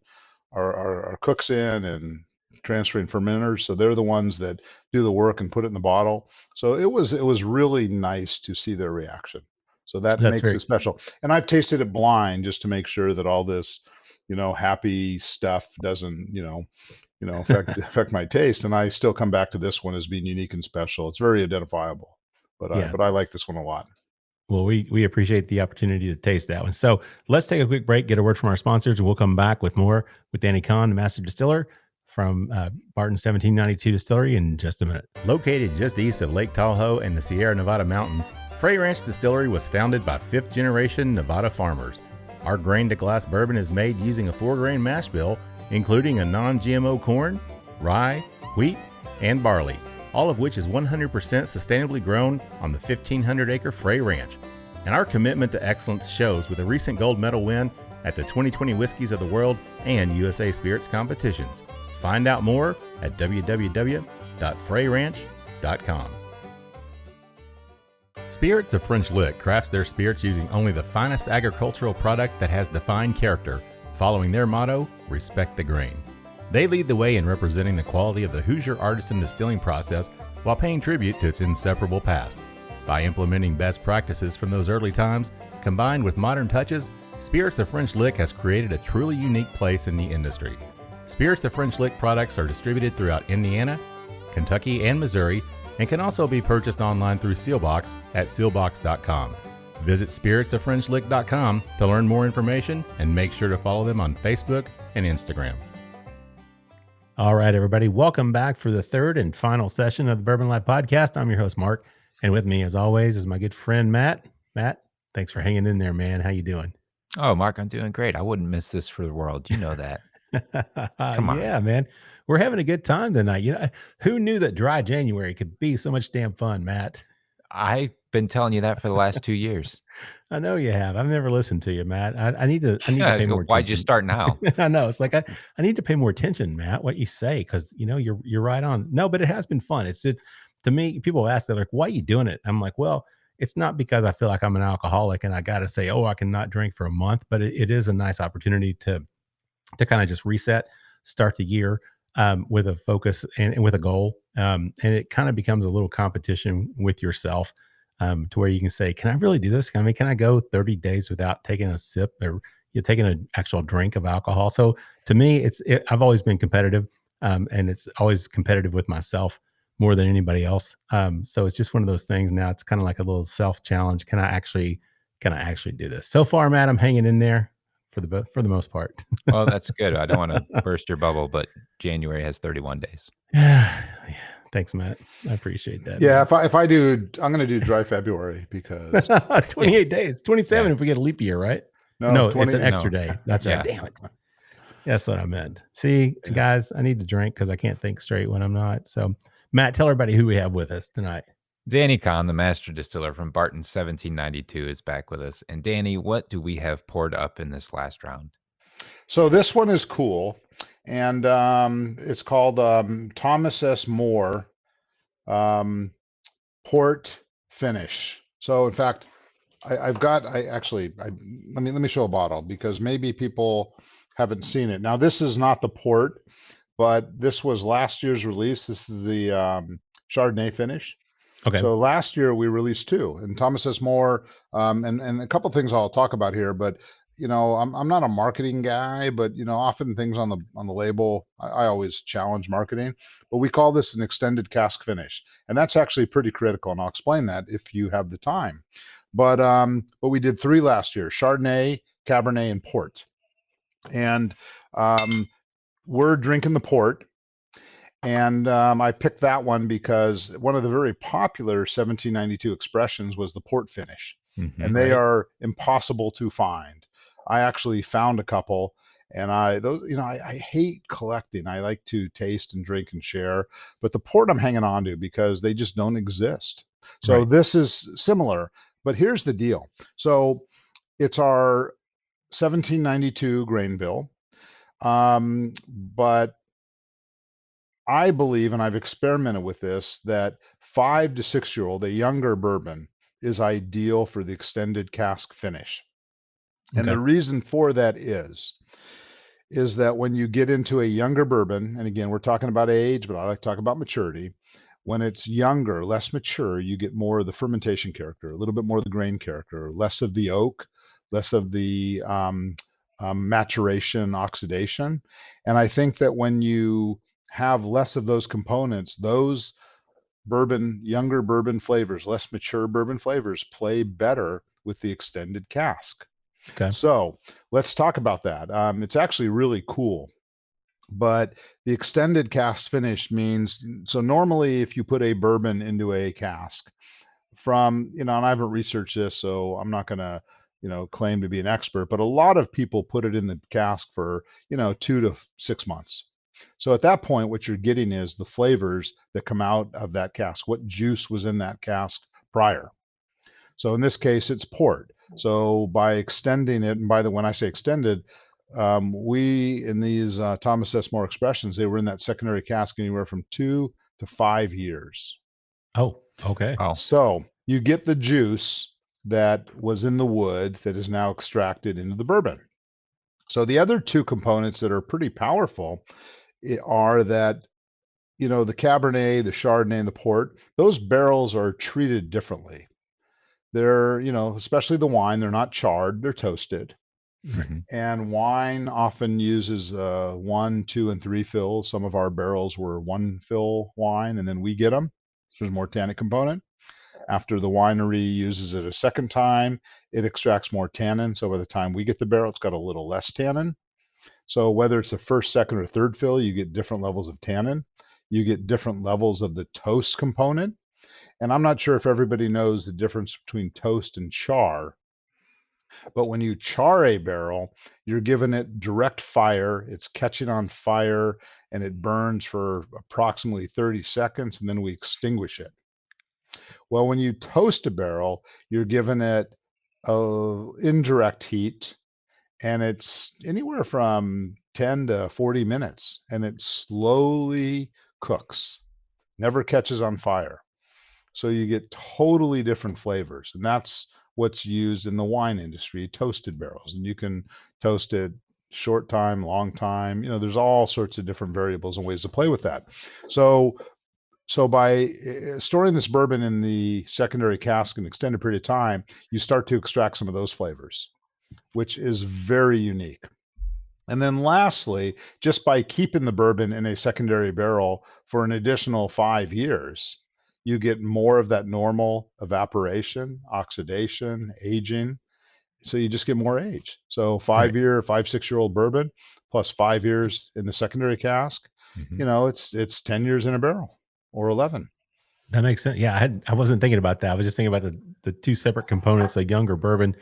our cooks in and transferring fermenters. So they're the ones that do the work and put it in the bottle. So it was really nice to see their reaction. So that That's makes very it special. And I've tasted it blind just to make sure that all this, happy stuff doesn't, affect my taste. And I still come back to this one as being unique and special. It's very identifiable. But yeah. I like this one a lot. Well, we appreciate the opportunity to taste that one. So let's take a quick break, get a word from our sponsors, and we'll come back with more with Danny Kahn, the Master Distiller from Barton 1792 Distillery in just a minute. Located just east of Lake Tahoe and the Sierra Nevada mountains, Frey Ranch Distillery was founded by fifth-generation Nevada farmers. Our grain-to-glass bourbon is made using a 4-grain mash bill, including a non-GMO corn, rye, wheat, and barley, all of which is 100% sustainably grown on the 1,500-acre Frey Ranch. And our commitment to excellence shows with a recent gold medal win at the 2020 Whiskeys of the World and USA Spirits competitions. Find out more at www.freyranch.com. Spirits of French Lick crafts their spirits using only the finest agricultural product that has defined character, following their motto, respect the grain. They lead the way in representing the quality of the Hoosier artisan distilling process while paying tribute to its inseparable past. By implementing best practices from those early times, combined with modern touches, Spirits of French Lick has created a truly unique place in the industry. Spirits of French Lick products are distributed throughout Indiana, Kentucky, and Missouri, and can also be purchased online through Sealbox at sealbox.com. Visit spiritsofFrenchlick.com to learn more information and make sure to follow them on Facebook and Instagram. All right, everybody, welcome back for the third and final session of the Bourbon Life Podcast. I'm your host, Mark, and with me, as always, is my good friend, Matt. Matt, thanks for hanging in there, man. How you doing? Oh, Mark, I'm doing great. I wouldn't miss this for the world. You know that. Come on. Yeah, man. We're having a good time tonight. Who knew that dry January could be so much damn fun, Matt? I've been telling you that for the last 2 years. I know you have. I've never listened to you, Matt. I need to pay more attention. Why'd you start now? I know. It's like I need to pay more attention, Matt, what you say, because you're right on. No, but it has been fun. It's to me, people ask, they're like, why are you doing it? I'm like, well, it's not because I feel like I'm an alcoholic and I gotta say, oh, I cannot drink for a month, but it is a nice opportunity to kind of just reset, start the year with a focus and with a goal. And it kind of becomes a little competition with yourself to where you can say, can I really do this? Can I go 30 days without taking a sip or taking an actual drink of alcohol? So to me, I've always been competitive and it's always competitive with myself more than anybody else. So it's just one of those things now. It's kind of like a little self-challenge. Can I actually do this? So far, Matt, I'm hanging in there for the most part. Well, that's good. I don't want to burst your bubble, but January has 31 days. Yeah. Thanks, Matt. I appreciate that. Yeah, if I do, I'm going to do dry February because 28 days, 27 if we get a leap year, right? No, 20, it's an extra day. That's right. Damn it. That's what I meant. See, guys, I need to drink because I can't think straight when I'm not. So, Matt, tell everybody who we have with us tonight. Danny Kahn, the Master Distiller from Barton 1792, is back with us. And Danny, what do we have poured up in this last round? So this one is cool, and it's called Thomas S. Moore Port Finish. So in fact, let me show a bottle because maybe people haven't seen it. Now this is not the port, but this was last year's release. This is the Chardonnay Finish. Okay. So last year we released two, and Thomas S. Moore, and a couple things I'll talk about here. But I'm not a marketing guy, but often things on the label, I always challenge marketing. But we call this an extended cask finish, and that's actually pretty critical, and I'll explain that if you have the time. But we did three last year: Chardonnay, Cabernet, and Port. And we're drinking the Port. And I picked that one because one of the very popular 1792 expressions was the port finish, and they Right. are impossible to find. I actually found a couple, and I hate collecting. I like to taste and drink and share, but the port I'm hanging on to because they just don't exist. So Right. this is similar, but here's the deal. So it's our 1792 grain bill, but I believe, and I've experimented with this, that 5 to 6 year old, a younger bourbon, is ideal for the extended cask finish. And Okay. the reason for that is that when you get into a younger bourbon, and again, we're talking about age, but I like to talk about maturity. When it's younger, less mature, you get more of the fermentation character, a little bit more of the grain character, less of the oak, less of the maturation, oxidation. And I think that when you have less of those components, those younger bourbon flavors, less mature bourbon flavors play better with the extended cask. Okay. So let's talk about that. It's actually really cool. But the extended cask finish means, so normally if you put a bourbon into a cask and I haven't researched this, so I'm not going to, claim to be an expert, but a lot of people put it in the cask for, 2 to 6 months. So at that point, what you're getting is the flavors that come out of that cask, what juice was in that cask prior. So in this case, it's port. So by extending it, and when I say extended, we in these Thomas S. More expressions, they were in that secondary cask anywhere from 2 to 5 years. Oh, okay. Wow. So you get the juice that was in the wood that is now extracted into the bourbon. So the other two components that are pretty powerful are that, the Cabernet, the Chardonnay, and the port, those barrels are treated differently. They're, especially the wine, they're not charred, they're toasted. Right. And wine often uses 1, 2, and 3 fills. Some of our barrels were 1 fill wine, and then we get them. There's more tannic component. After the winery uses it a second time, it extracts more tannin. So by the time we get the barrel, it's got a little less tannin. So whether it's the first, second, or third fill, you get different levels of tannin. You get different levels of the toast component. And I'm not sure if everybody knows the difference between toast and char. But when you char a barrel, you're giving it direct fire, it's catching on fire, and it burns for approximately 30 seconds, and then we extinguish it. Well, when you toast a barrel, you're giving it indirect heat, and it's anywhere from 10 to 40 minutes, and it slowly cooks, never catches on fire. So you get totally different flavors. And that's what's used in the wine industry, toasted barrels. And you can toast it short time, long time. There's all sorts of different variables and ways to play with that. So by storing this bourbon in the secondary cask an extended period of time, you start to extract some of those flavors, which is very unique. And then lastly, just by keeping the bourbon in a secondary barrel for an additional 5 years, you get more of that normal evaporation, oxidation, aging. So you just get more age. So Right. 5, 6 year old bourbon plus 5 years in the secondary cask, it's 10 years in a barrel or 11. That makes sense. Yeah, I wasn't thinking about that. I was just thinking about the two separate components, a younger bourbon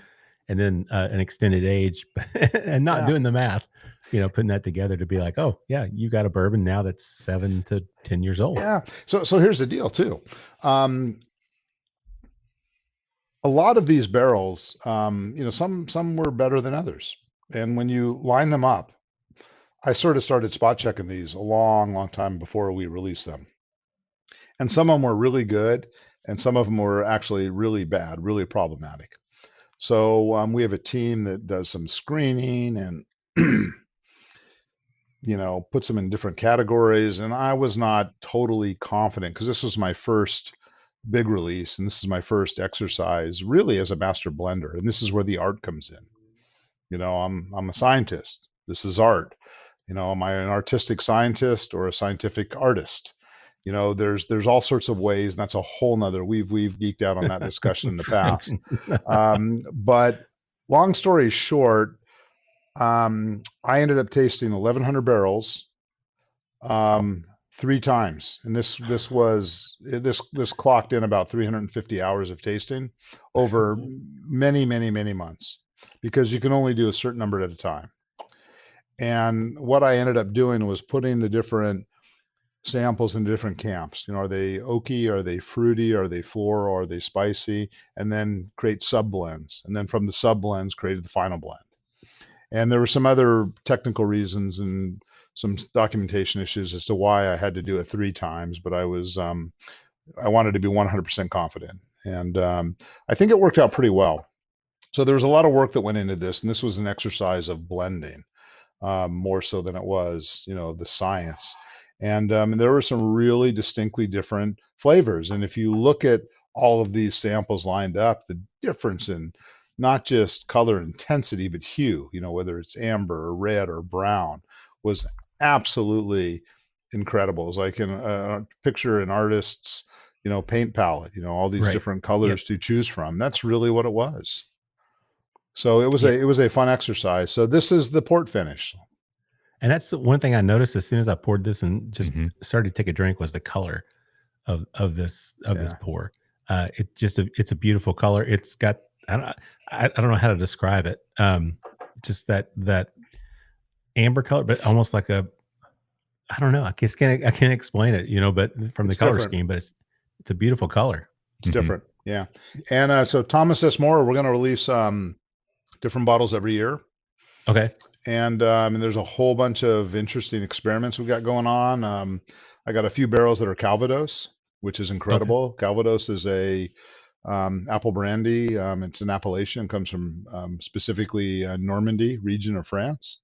and then an extended age, and not Yeah. doing the math. Putting that together to be like, oh yeah, you got a bourbon now that's 7 to 10 years old. Yeah. So here's the deal too. A lot of these barrels, some were better than others. And when you line them up, I sort of started spot checking these a long, long time before we released them. And some of them were really good, and some of them were actually really bad, really problematic. So we have a team that does some screening and puts them in different categories. And I was not totally confident because this was my first big release, and this is my first exercise really as a master blender, and this is where the art comes in. I'm a scientist. This is art. Am I an artistic scientist or a scientific artist? There's all sorts of ways, and that's a whole nother, we've geeked out on that discussion in the past. But long story short, I ended up tasting 1,100 barrels. 3 times, and this clocked in about 350 hours of tasting over many months, because you can only do a certain number at a time. And what I ended up doing was putting the different samples in different camps. Are they oaky? Are they fruity? Are they floral? Are they spicy? And then create sub blends. And then from the sub blends, created the final blend. And there were some other technical reasons and some documentation issues as to why I had to do it 3 times, but I wanted to be 100% confident. And I think it worked out pretty well. So there was a lot of work that went into this, and this was an exercise of blending, more so than it was, the science. And there were some really distinctly different flavors. And if you look at all of these samples lined up, the difference in not just color intensity, but hue, whether it's amber or red or brown, was absolutely incredible. It's like in picture an artist's, paint palette, all these Right. different colors Yep. to choose from. That's really what it was. So it was Yep. it was a fun exercise. So this is the port finish. And that's the one thing I noticed as soon as I poured this and just Mhm. started to take a drink was the color of this Yeah. pour. It's a beautiful color. It's got I don't know how to describe it. Just that amber color, but almost like I don't know. I can't explain it, but from the It's color different. scheme, but it's a beautiful color. It's Mhm. different. Yeah. And so Thomas S. More, we're going to release different bottles every year. Okay. And there's a whole bunch of interesting experiments we've got going on. I got a few barrels that are Calvados, which is Okay. incredible. Calvados is a apple brandy. It's an appellation, comes from specifically Normandy region of France.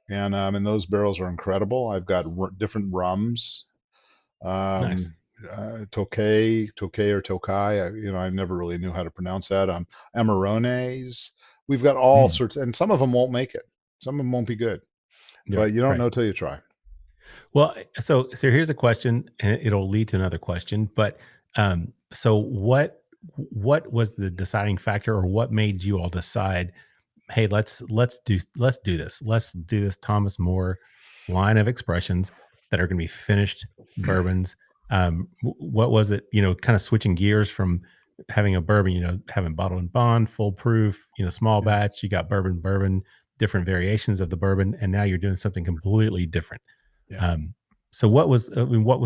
And those barrels are incredible. I've got different rums. Nice. Um, Tokay or Tokai. I never really knew how to pronounce that. Amarones. We've got all Mm. sorts, and some of them won't make it. Some of them won't be good, Yeah. but you don't Right. know till you try. Well, so here's a question, and it'll lead to another question. But so what was the deciding factor, or what made you all decide, hey, let's do this. Let's do this Thomas More line of expressions that are going to be finished bourbons. What was it? Kind of switching gears from having a bourbon, having bottle and bond, full proof, small Yeah, batch. You got bourbon, different variations of the bourbon, and now you're doing something completely different. yeah. So what was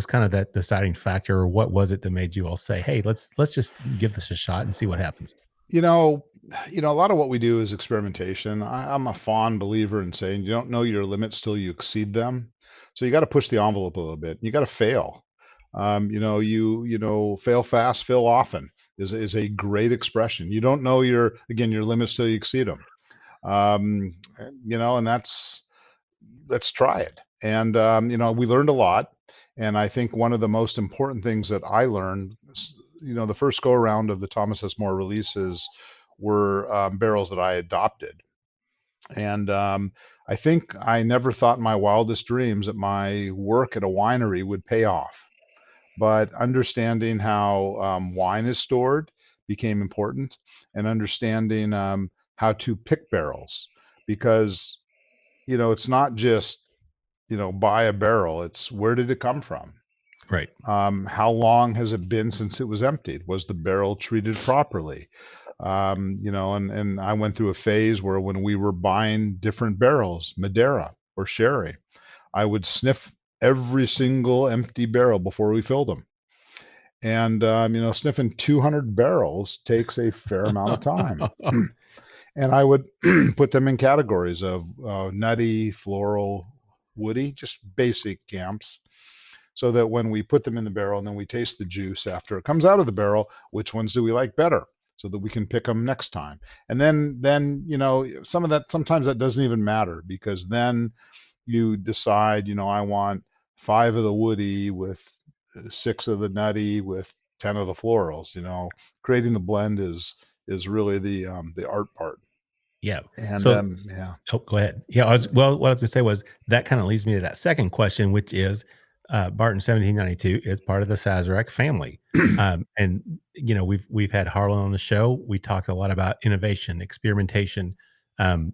kind of that deciding factor, or what was it that made you all say, "Hey, let's just give this a shot and see what happens"? You know, a lot of what we do is experimentation. I'm a fond believer in saying you don't know your limits till you exceed them. So you got to push the envelope a little bit. You got to fail. Fail fast, fail often is a great expression. You don't know your limits till you exceed them. And let's try it. And we learned a lot. And I think one of the most important things that I learned, the first go around of the Thomas S. More releases were barrels that I adopted. And I think I never thought in my wildest dreams that my work at a winery would pay off. But understanding how wine is stored became important, and understanding how to pick barrels, because it's not just buy a barrel. It's where did it come from? Right. How long has it been since it was emptied? Was the barrel treated properly? And I went through a phase where when we were buying different barrels, Madeira or sherry, I would sniff every single empty barrel before we filled them. And sniffing 200 barrels takes a fair amount of time. And I would put them in categories of nutty, floral, woody, just basic camps, so that when we put them in the barrel and then we taste the juice after it comes out of the barrel, which ones do we like better, so that we can pick them next time. And then sometimes that doesn't even matter, because then you decide, I want 5 of the woody with 6 of the nutty with 10 of the florals. Creating the blend is really the art part. Yeah. And So yeah. oh, go ahead. Yeah, what I was gonna say was that kind of leads me to that second question, which is Barton 1792 is part of the Sazerac family. And we've had Harlan on the show. We talked a lot about innovation, experimentation, and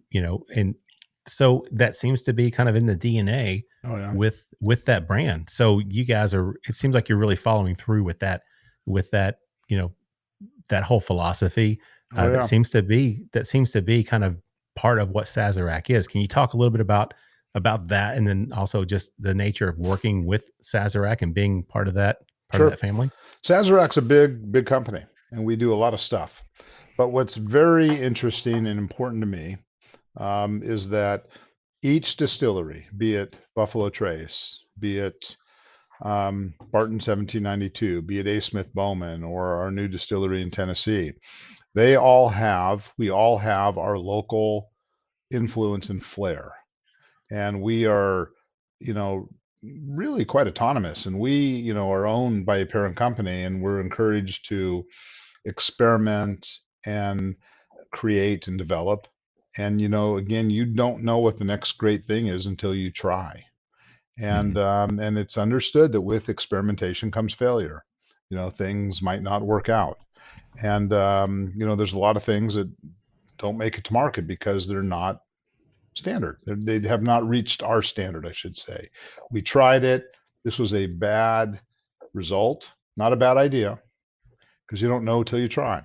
so that seems to be kind of in the DNA Oh yeah. with that brand. So you guys are, it seems like you're really following through with that, you know, that whole philosophy, Oh yeah. that seems to be kind of part of what Sazerac is. Can you talk a little bit about that, and then also just the nature of working with Sazerac and being part of Sure. that family? Sazerac's a big company, and we do a lot of stuff. But what's very interesting and important to me is that each distillery, be it Buffalo Trace, be it Barton 1792, be it A. Smith Bowman, or our new distillery in Tennessee, we all have our local influence and flair. And we are, you know, really quite autonomous. And we, are owned by a parent company, and we're encouraged to experiment and create and develop. And, again, you don't know what the next great thing is until you try. Mhm. And it's understood that with experimentation comes failure. Things might not work out. And, there's a lot of things that don't make it to market because they're not standard. They have not reached our standard, I should say. We tried it. This was a bad result, not a bad idea, because you don't know till you try.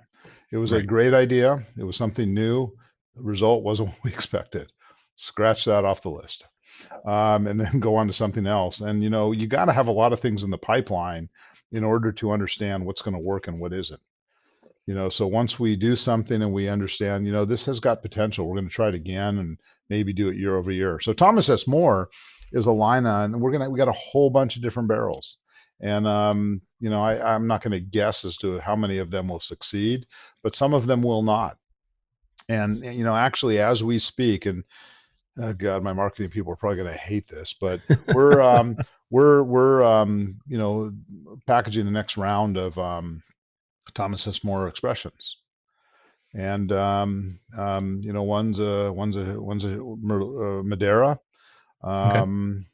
It was a Right. great idea. It was something new. The result wasn't what we expected. Scratch that off the list, and then go on to something else. And you got to have a lot of things in the pipeline in order to understand what's going to work and what isn't. So once we do something and we understand, this has got potential, we're going to try it again and maybe do it year over year. So Thomas S. More is a line on, and we got a whole bunch of different barrels. And, I'm not going to guess as to how many of them will succeed, but some of them will not. And, actually, as we speak, and oh God, my marketing people are probably going to hate this, but we're, packaging the next round of, Thomas S. More expressions. And one's a Madeira, Okay. um,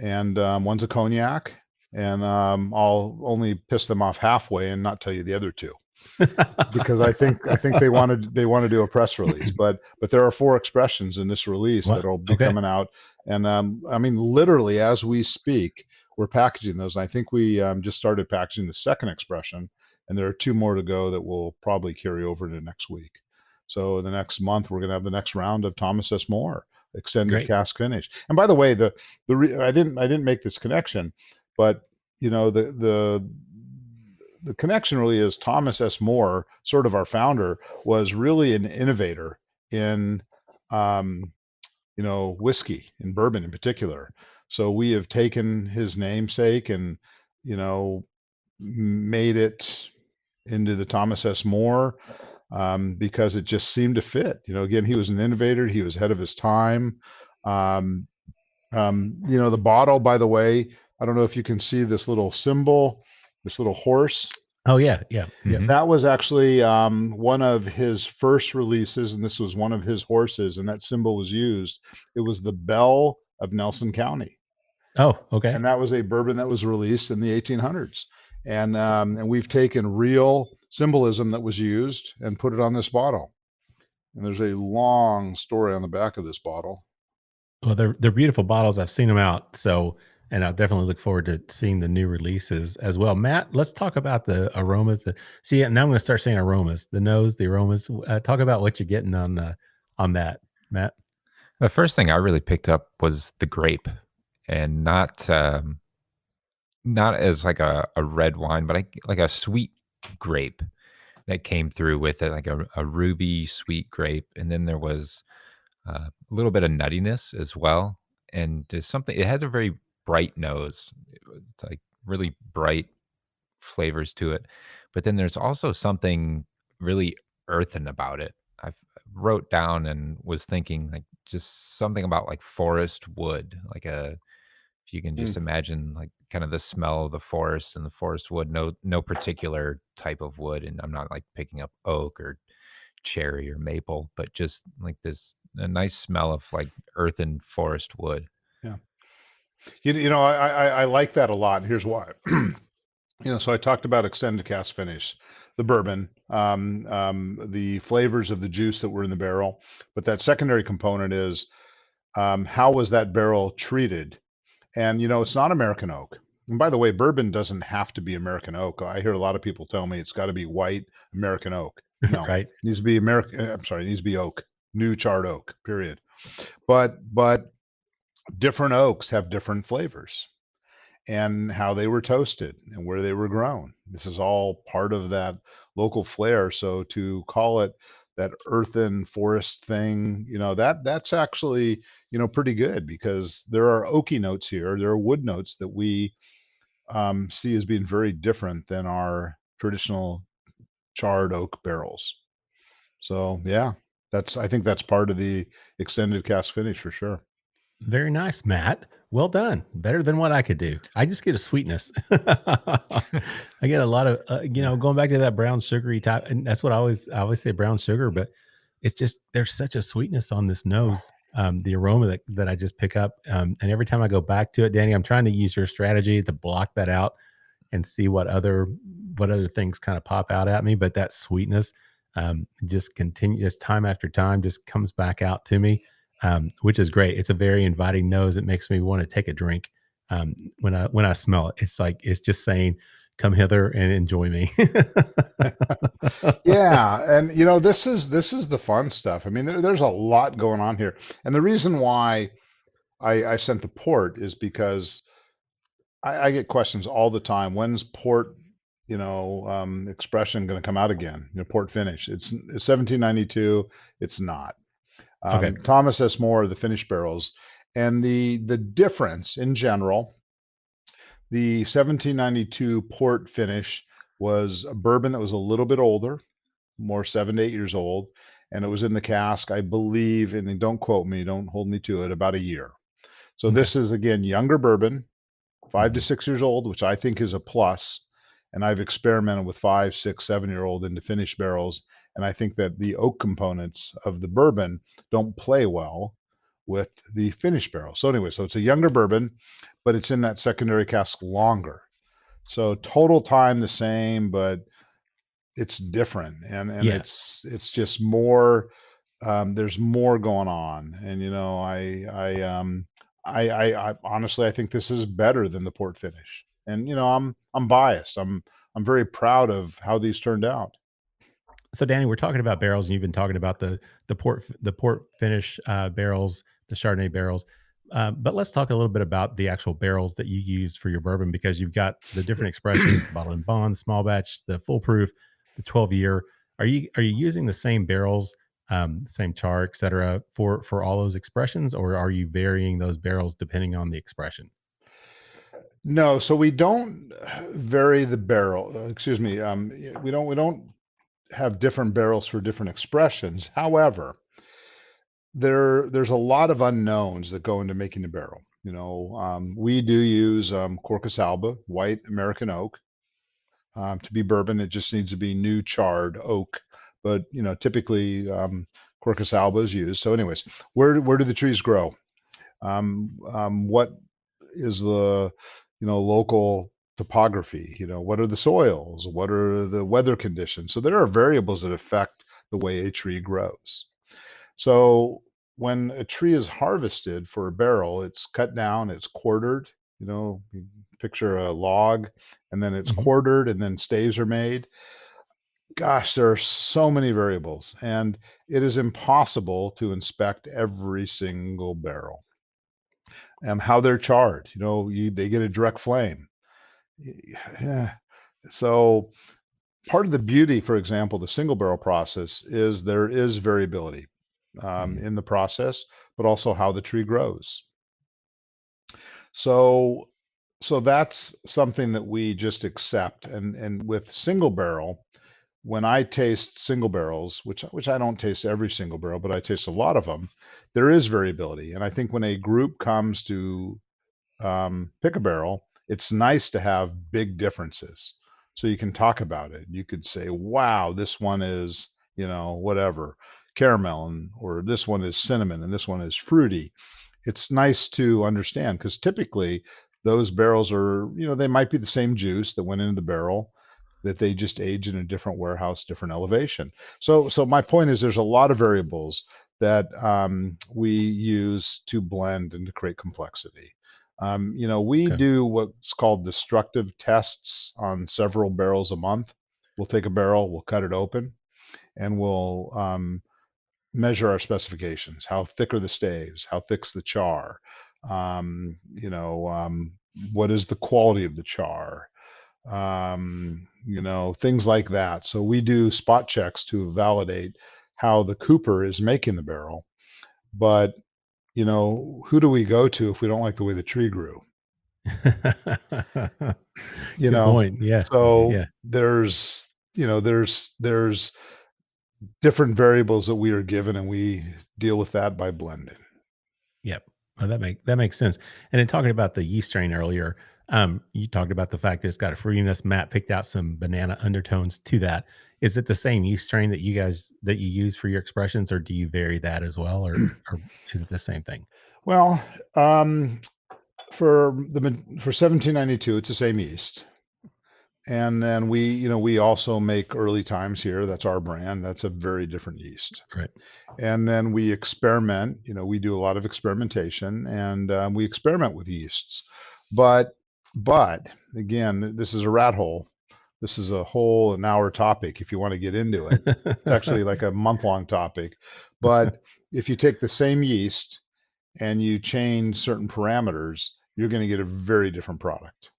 and one's a cognac, and I'll only piss them off halfway and not tell you the other two because I think they want to do a press release, but there are 4 expressions in this release What? that'll be Okay. coming out, and I mean literally as we speak, we're packaging those. And I think we just started packaging the second expression, and there are 2 more to go that will probably carry over into next week. So the next month we're going to have the next round of Thomas S. More extended Great. cask finish. And by the way, I didn't make this connection, but the connection really is Thomas S. More, sort of our founder, was really an innovator in um, whiskey and bourbon in particular. So we have taken his namesake and you know made it into the Thomas S. More because it just seemed to fit. Again, he was an innovator. He was ahead of his time. Um, the bottle, by the way, I don't know if you can see this little symbol, this little horse. Oh yeah, yeah, yeah. Mhm. That was actually one of his first releases, and this was one of his horses, and that symbol was used. It was the Belle of Nelson County, Oh, okay. and that was a bourbon that was released in the 1800s. And we've taken real symbolism that was used and put it on this bottle. And there's a long story on the back of this bottle. Well, they're beautiful bottles. I've seen them out, so and I'll definitely look forward to seeing the new releases as well. Matt, let's talk about the aromas. Now I'm going to start saying aromas. The nose, the aromas. Talk about what you're getting on that, Matt. The first thing I really picked up was the grape, and not as like a red wine, but like a sweet grape that came through with it, like a ruby sweet grape, and then there was a little bit of nuttiness as well, and there's something. It has a very bright nose. It was like really bright flavors to it, but then there's also something really earthen about it. I wrote down and was thinking like just something about like forest wood, like a if you can Mm, just imagine like kind of the smell of the forest and the forest wood, no particular type of wood, and I'm not like picking up oak or cherry or maple, but just like this a nice smell of like earthen forest wood. yeah. I like that a lot. And here's why. So I talked about extended cask finish, the bourbon, the flavors of the juice that were in the barrel, but that secondary component is how was that barrel treated? And it's not American oak. And by the way, bourbon doesn't have to be American oak. I hear a lot of people tell me it's got to be white American oak. No, it Right. needs to be American. I'm sorry, it needs to be oak, new charred oak. Period. But different oaks have different flavors and how they were toasted and where they were grown. This is all part of that local flair. So to call it that earthen forest thing, that's actually, pretty good because there are oaky notes here. There are wood notes that we see as being very different than our traditional charred oak barrels. So yeah, I think that's part of the extended cask finish for sure. Very nice, Matt. Well done. Better than what I could do. I just get a sweetness. I get a lot of, Yeah. going back to that brown sugary type, and that's what I always say brown sugar, but it's just there's such a sweetness on this nose, the aroma that I just pick up, and every time I go back to it, Danny, I'm trying to use your strategy to block that out and see what other things kind of pop out at me, but that sweetness just continues time after time, just comes back out to me, which is great. It's a very inviting nose. It makes me want to take a drink when I smell it. It's like it's just saying, "Come hither and enjoy me." Yeah, and this is the fun stuff. I mean, there's a lot going on here, and the reason why I sent the port is because I get questions all the time. When's port, expression going to come out again? Port finish. It's 1792. It's not. Okay. Thomas S. More, the finished barrels, and the difference in general. The 1792 port finish was a bourbon that was a little bit older, more 7 to 8 years old, and it was in the cask, I believe, and don't quote me, don't hold me to it, about a year. So Okay. this is again younger bourbon, 5 to 6 years old, which I think is a plus. And I've experimented with 5, 6, 7-year-old into finished barrels, and I think that the oak components of the bourbon don't play well with the finished barrel. So anyway, so it's a younger bourbon, but it's in that secondary cask longer. So total time the same, but it's different, and Yeah. it's just more. There's more going on, and I honestly I think this is better than the port finish. And I'm biased. I'm very proud of how these turned out. So Danny, we're talking about barrels, and you've been talking about the port finish barrels, the Chardonnay barrels. But let's talk a little bit about the actual barrels that you use for your bourbon, because you've got the different expressions: the bottle and bond, small batch, the full proof, the 12 year. Are you using the same barrels, same char, et cetera, for all those expressions, or are you varying those barrels depending on the expression? No, so we don't vary the barrel. Excuse me. We don't have different barrels for different expressions. However, there's a lot of unknowns that go into making the barrel. We do use Corcus alba, white American oak. To be bourbon, it just needs to be new charred oak. But typically Corcus alba is used. So, anyways, where do the trees grow? What is the local topography? What are the soils? What are the weather conditions? So there are variables that affect the way a tree grows. So when a tree is harvested for a barrel, it's cut down, it's quartered. You picture a log, and then it's Mhm. quartered, and then staves are made. Gosh, there are so many variables, and it is impossible to inspect every single barrel. How they're charred, they get a direct flame. Yeah. So part of the beauty, for example, the single barrel process is there is variability Mhm. in the process, but also how the tree grows. So, so that's something that we just accept. And with single barrel, when I taste single barrels, which I don't taste every single barrel, but I taste a lot of them, there is variability. And I think when a group comes to pick a barrel, it's nice to have big differences. So you can talk about it. You could say, wow, this one is, whatever, caramel, or this one is cinnamon, and this one is fruity. It's nice to understand because typically those barrels are, they might be the same juice that went into the barrel, that they just age in a different warehouse, different elevation. So my point is, there's a lot of variables that we use to blend and to create complexity. We Okay. do what's called destructive tests on several barrels a month. We'll take a barrel, we'll cut it open, and we'll measure our specifications. How thick are the staves? How thick's the char? What is the quality of the char? Things like that. So we do spot checks to validate how the cooper is making the barrel. But, who do we go to if we don't like the way the tree grew? Good point. Yeah. So Yeah. there's different variables that we are given, and we deal with that by blending. Yep. Well, that makes sense. And in talking about the yeast strain earlier, you talked about the fact that it's got a fruitiness. Matt picked out some banana undertones to that. Is it the same yeast strain that you use for your expressions, or do you vary that as well, or is it the same thing? Well, for 1792, it's the same yeast. And then we also make Early Times here. That's our brand. That's a very different yeast. Right. And then we experiment. We do a lot of experimentation, and we experiment with yeasts. But again, this is a rat hole. This is an hour topic if you want to get into it. It's actually like a month-long topic. But if you take the same yeast and you change certain parameters, you're going to get a very different product.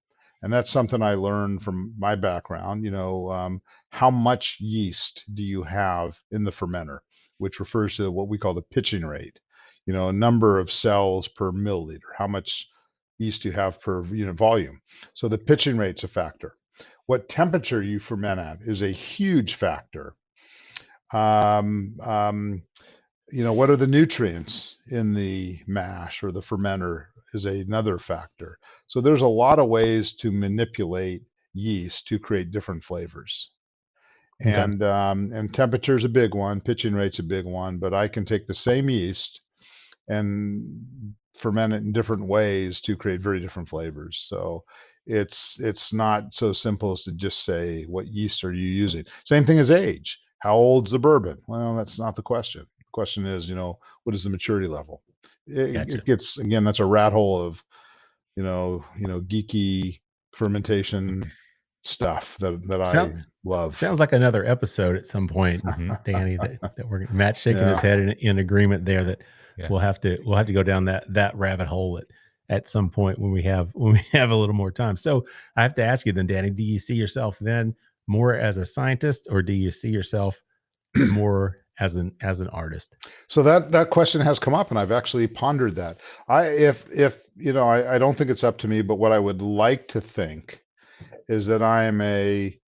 And that's something I learned from my background. How much yeast do you have in the fermenter, which refers to what we call the pitching rate, a number of cells per milliliter, how much yeast you have per unit volume. So the pitching rate's a factor. What temperature you ferment at is a huge factor. What are the nutrients in the mash or the fermenter is another factor. So there's a lot of ways to manipulate yeast to create different flavors. Okay. And temperature is a big one, pitching rate's a big one, but I can take the same yeast and ferment it in different ways to create very different flavors. So it's not so simple as to just say, what yeast are you using? Same thing as age. How old's the bourbon? Well, that's not the question. The question is, what is the maturity level? Gotcha. It gets, again, that's a rat hole of, geeky fermentation stuff that I love. Sounds like another episode at some point, Danny. Matt's shaking his head in agreement there that we'll have to go down that rabbit hole at some point when we have a little more time. So I have to ask you then, Danny, do you see yourself then more as a scientist, or do you see yourself more as an artist? So that question has come up, and I've actually pondered that. I don't think it's up to me, but what I would like to think is that I am a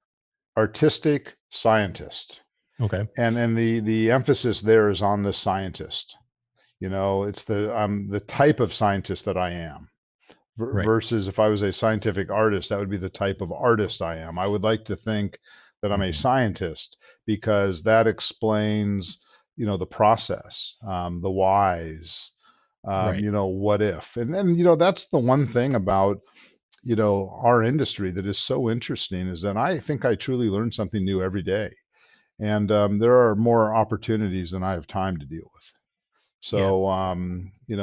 artistic scientist. Okay. And the emphasis there is on the scientist. It's the type of scientist that I am. Right. Versus if I was a scientific artist, that would be the type of artist I am. I would like to think that I'm a scientist, because that explains, the process, the whys, Right. what if. And then, that's the one thing about, our industry that is so interesting, is that I think I truly learn something new every day. And there are more opportunities than I have time to deal with. So,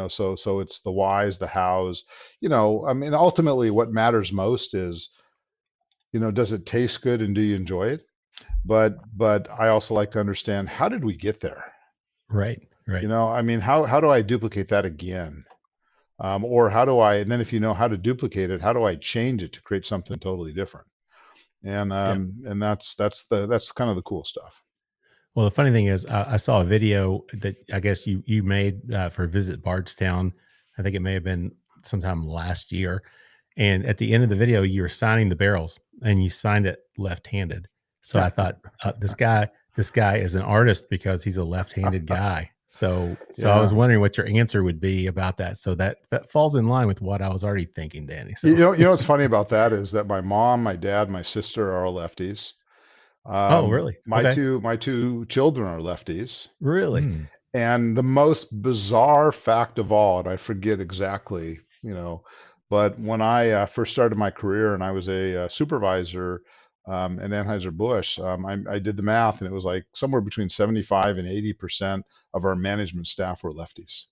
so it's the whys, the hows, ultimately what matters most is, does it taste good and do you enjoy it? But I also like to understand, how did we get there? Right. Right. How do I duplicate that again? Or how do I, and then if you know how to duplicate it, how do I change it to create something totally different? And that's kind of the cool stuff. Well, the funny thing is, I saw a video that I guess you made for Visit Bardstown. I think it may have been sometime last year. And at the end of the video, you were signing the barrels, and you signed it left-handed. So I thought, this guy is an artist because he's a left-handed guy. So I was wondering what your answer would be about that. So that falls in line with what I was already thinking, Danny. So what's funny about that is that my mom, my dad, my sister are all lefties. Oh, really? My two children are lefties. Really? And the most bizarre fact of all, and I forget exactly, But when I first started my career and I was a supervisor at Anheuser-Busch, I did the math, and it was like somewhere between 75 and 80% of our management staff were lefties,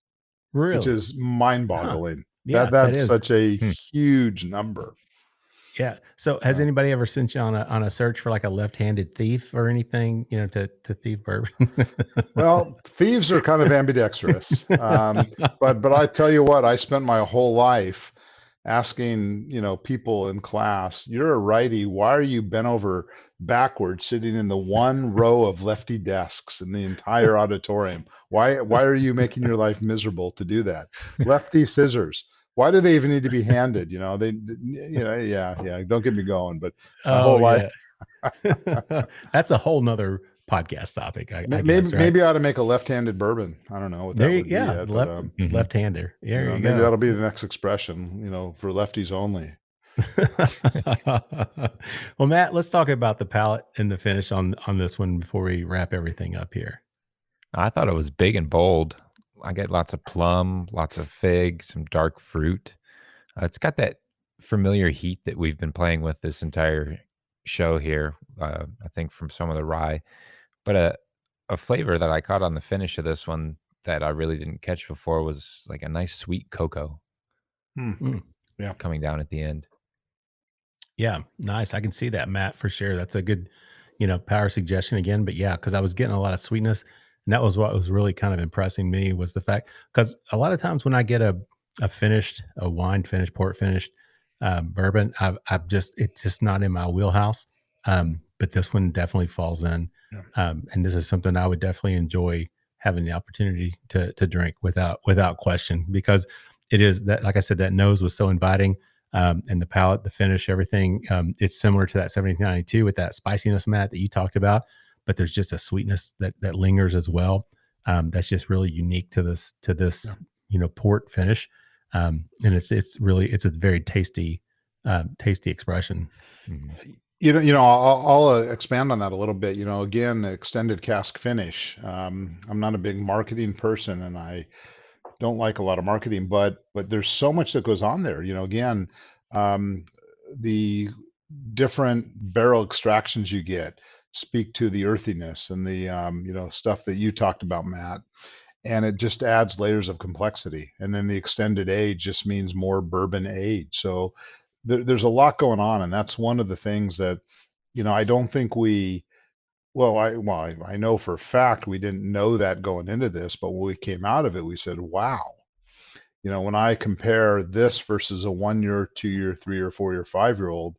which Really? is Huh. mind-boggling. Yeah, that That's is. such a Hmm. huge number. Yeah. So has Yeah. anybody ever sent you on a search for like a left-handed thief or anything, to thief bourbon? Well, thieves are kind of ambidextrous. But I tell you what, I spent my whole life asking, people in class, "You're a righty. Why are you bent over backwards, sitting in the one row of lefty desks in the entire auditorium? Why are you making your life miserable to do that? Lefty scissors. Why do they even need to be handed? Yeah. Don't get me going. But my Oh, whole life, yeah. That's a whole nother podcast topic, I maybe guess, right? maybe I ought to make a left-handed bourbon. I don't know what There that you would be yeah, yet, but Mhm. left-hander. There you maybe go. that'll be the next expression, for lefties only. Well, Matt, let's talk about the palate and the finish on this one before we wrap everything up here. I thought it was big and bold. I get lots of plum, lots of fig, some dark fruit. It's got that familiar heat that we've been playing with this entire show here. I think from some of the rye, but a flavor that I caught on the finish of this one that I really didn't catch before was like a nice sweet cocoa Hmm. Mm. Yeah. coming down at the end. Yeah, nice. I can see that, Matt, for sure. That's a good, power suggestion again. But yeah, because I was getting a lot of sweetness, and that was what was really kind of impressing me was the fact because a lot of times when I get a wine finished, port finished bourbon, I've just it's just not in my wheelhouse. But this one definitely falls in, Yeah. and this is something I would definitely enjoy having the opportunity to drink without question because it is that like I said that nose was so inviting and the palate, the finish, everything. It's similar to that 1792 with that spiciness, Matt, that you talked about, but there's just a sweetness that lingers as well. That's just really unique to Yeah. this port finish, and it's a very tasty expression. Mhm. I'll expand on that a little bit. Again, extended cask finish. I'm not a big marketing person, and I don't like a lot of marketing, but there's so much that goes on there. Again, um, the different barrel extractions you get speak to the earthiness and the stuff that you talked about, Matt. And it just adds layers of complexity. And then the extended age just means more bourbon age. So there's a lot going on, and that's one of the things that I don't think we I know for a fact we didn't know that going into this, but when we came out of it, we said, wow. When I compare this versus a 1 year, 2 year, 3 or 4 year, 5 year old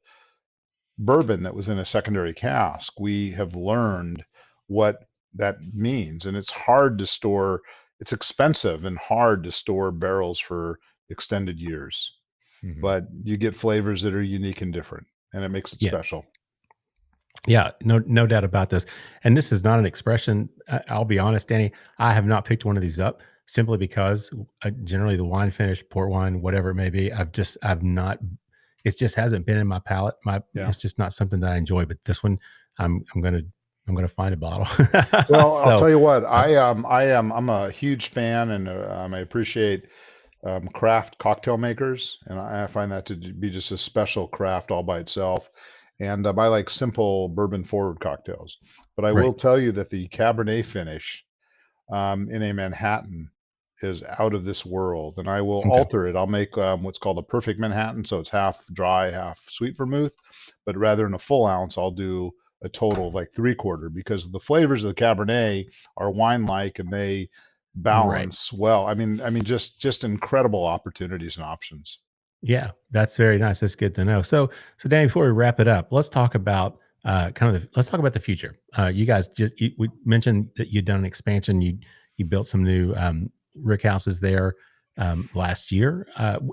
bourbon that was in a secondary cask, we have learned what that means. And it's hard to store, it's expensive and hard to store barrels for extended years, Mhm. but you get flavors that are unique and different, and it makes it Yeah, special. yeah, no doubt about this. And this is not an expression. I'll be honest, Danny. I have not picked one of these up simply because generally the wine finish, port wine, whatever it may be, I've not. It just hasn't been in my palate. Yeah. It's just not something that I enjoy. But this one, I'm gonna find a bottle. Well, I'll So tell you what, uh, I'm a huge fan, and I appreciate craft cocktail makers, and I find that to be just a special craft all by itself. And I like simple bourbon forward cocktails. But I will right, tell you that the Cabernet finish in a Manhattan is out of this world, and I will okay, alter it. I'll make what's called a perfect Manhattan, so it's half dry, half sweet vermouth. But rather than a full ounce, I'll do a total of like 3/4 because the flavors of the Cabernet are wine-like and they right. balance well. Just incredible opportunities and options. Yeah, that's very nice. That's good to know. So Danny, before we wrap it up, let's talk about let's talk about the future. You guys we mentioned that you'd done an expansion. You built some new rick houses there last year.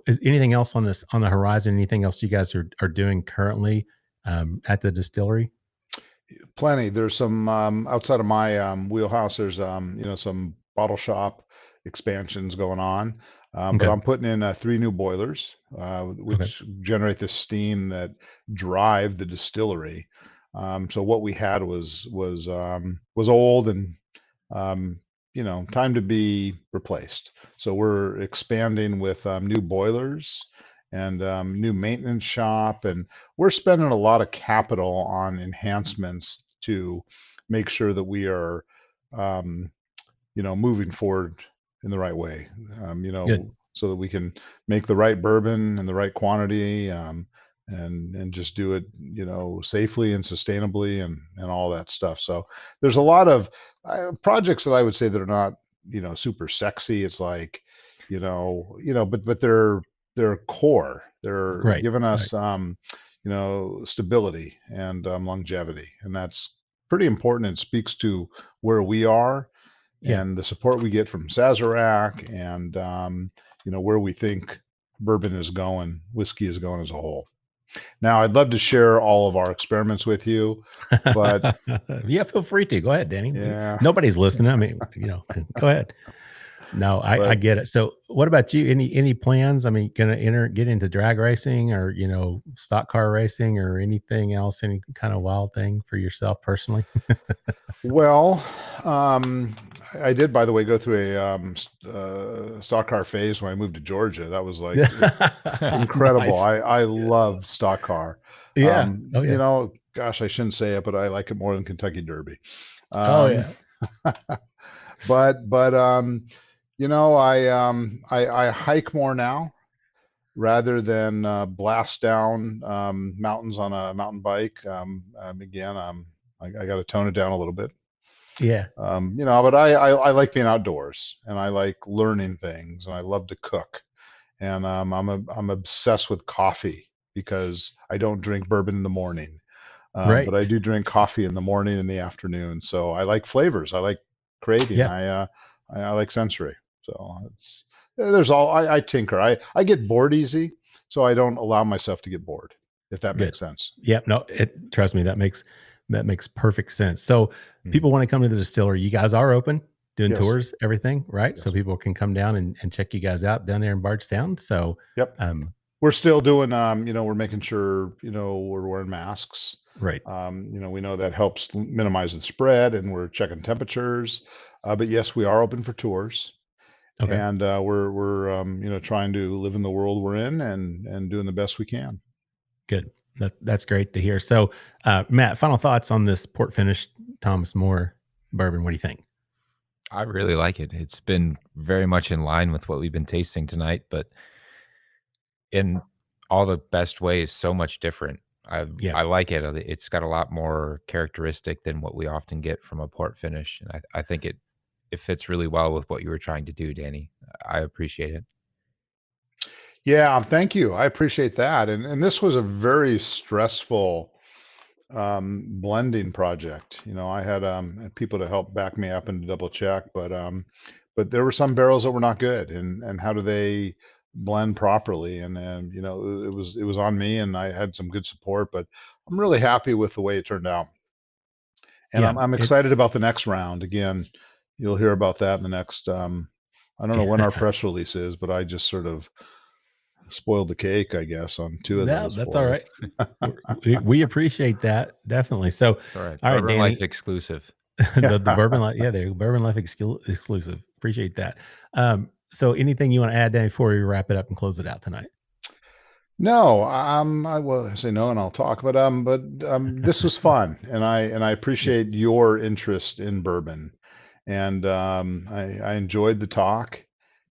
Is anything else on the horizon? Anything else you guys are doing currently at the distillery? Plenty. There's some outside of my wheelhouse. There's some bottle shop expansions going on, but Okay. I'm putting in 3 new boilers, Okay. which generate the steam that drive the distillery. So what we had was old and time to be replaced. So we're expanding with new boilers and new maintenance shop, and we're spending a lot of capital on enhancements to make sure that we are, um, moving forward in the right way. Good. So that we can make the right bourbon in the right quantity, and just do it, safely and sustainably, and all that stuff. So there's a lot of projects that I would say that are not, super sexy. It's like, but they're core. They're Right. giving Right. us, stability and longevity, and that's pretty important. It speaks to where we are Yeah. and the support we get from Sazerac, and where we think bourbon is going, whiskey is going as a whole. Now, I'd love to share all of our experiments with you, but Yeah, feel free to. Go ahead, Danny. yeah, Nobody's listening. I mean, go ahead. No, I but get it. So what about you? Any plans? I mean, gonna get into drag racing, or, stock car racing, or anything else, any kind of wild thing for yourself personally? well, I did, by the way, go through a stock car phase when I moved to Georgia. That was like incredible. Nice. I love stock car. Yeah. Oh yeah. Gosh, I shouldn't say it, but I like it more than Kentucky Derby. Oh Um, yeah. but I hike more now rather than blast down mountains on a mountain bike. Again, I got to tone it down a little bit. Yeah. But I like being outdoors, and I like learning things, and I love to cook, and I'm obsessed with coffee because I don't drink bourbon in the morning, Right. but I do drink coffee in the morning and the afternoon. So I like flavors. I like craving. Yeah. I like sensory. So I tinker. I get bored easy, so I don't allow myself to get bored, if that Good. makes sense. Yep. No, trust me, that makes perfect sense. So people want to come to the distillery. You guys are open, doing Yes. tours, everything, right? So Yes. people can come down and check you guys out down there in Bardstown. So, Yep. We're still doing, we're making sure, we're wearing masks. right. We know that helps minimize the spread, and we're checking temperatures. But yes, we are open for tours, Okay. and we're trying to live in the world we're in, and doing the best we can. Good. That's great to hear. So, Matt, final thoughts on this port finished Thomas More bourbon. What do you think? I really like it. It's been very much in line with what we've been tasting tonight, but in all the best ways, so much different. Yeah. I like it. It's got a lot more characteristic than what we often get from a port finish, and I think it fits really well with what you were trying to do, Danny. I appreciate it. Yeah, thank you. I appreciate that. And this was a very stressful blending project. I had people to help back me up and to double check, but there were some barrels that were not good, and how do they blend properly? And then it was on me, and I had some good support, but I'm really happy with the way it turned out, and Yeah. I'm excited about the next round. Again, you'll hear about that in the next. I don't know when our press release is, but I just sort of spoiled the cake, I guess, on two of No, those that's for all you. right. We appreciate that, definitely. So, It's all right. all right, Bourbon Danny, Life exclusive. the Bourbon Life, the Bourbon Life exclusive. Appreciate that. So anything you want to add, Danny, before we wrap it up and close it out tonight? No, I will say no, and I'll talk, but this was fun, and I Good. appreciate your interest in bourbon, and I enjoyed the talk,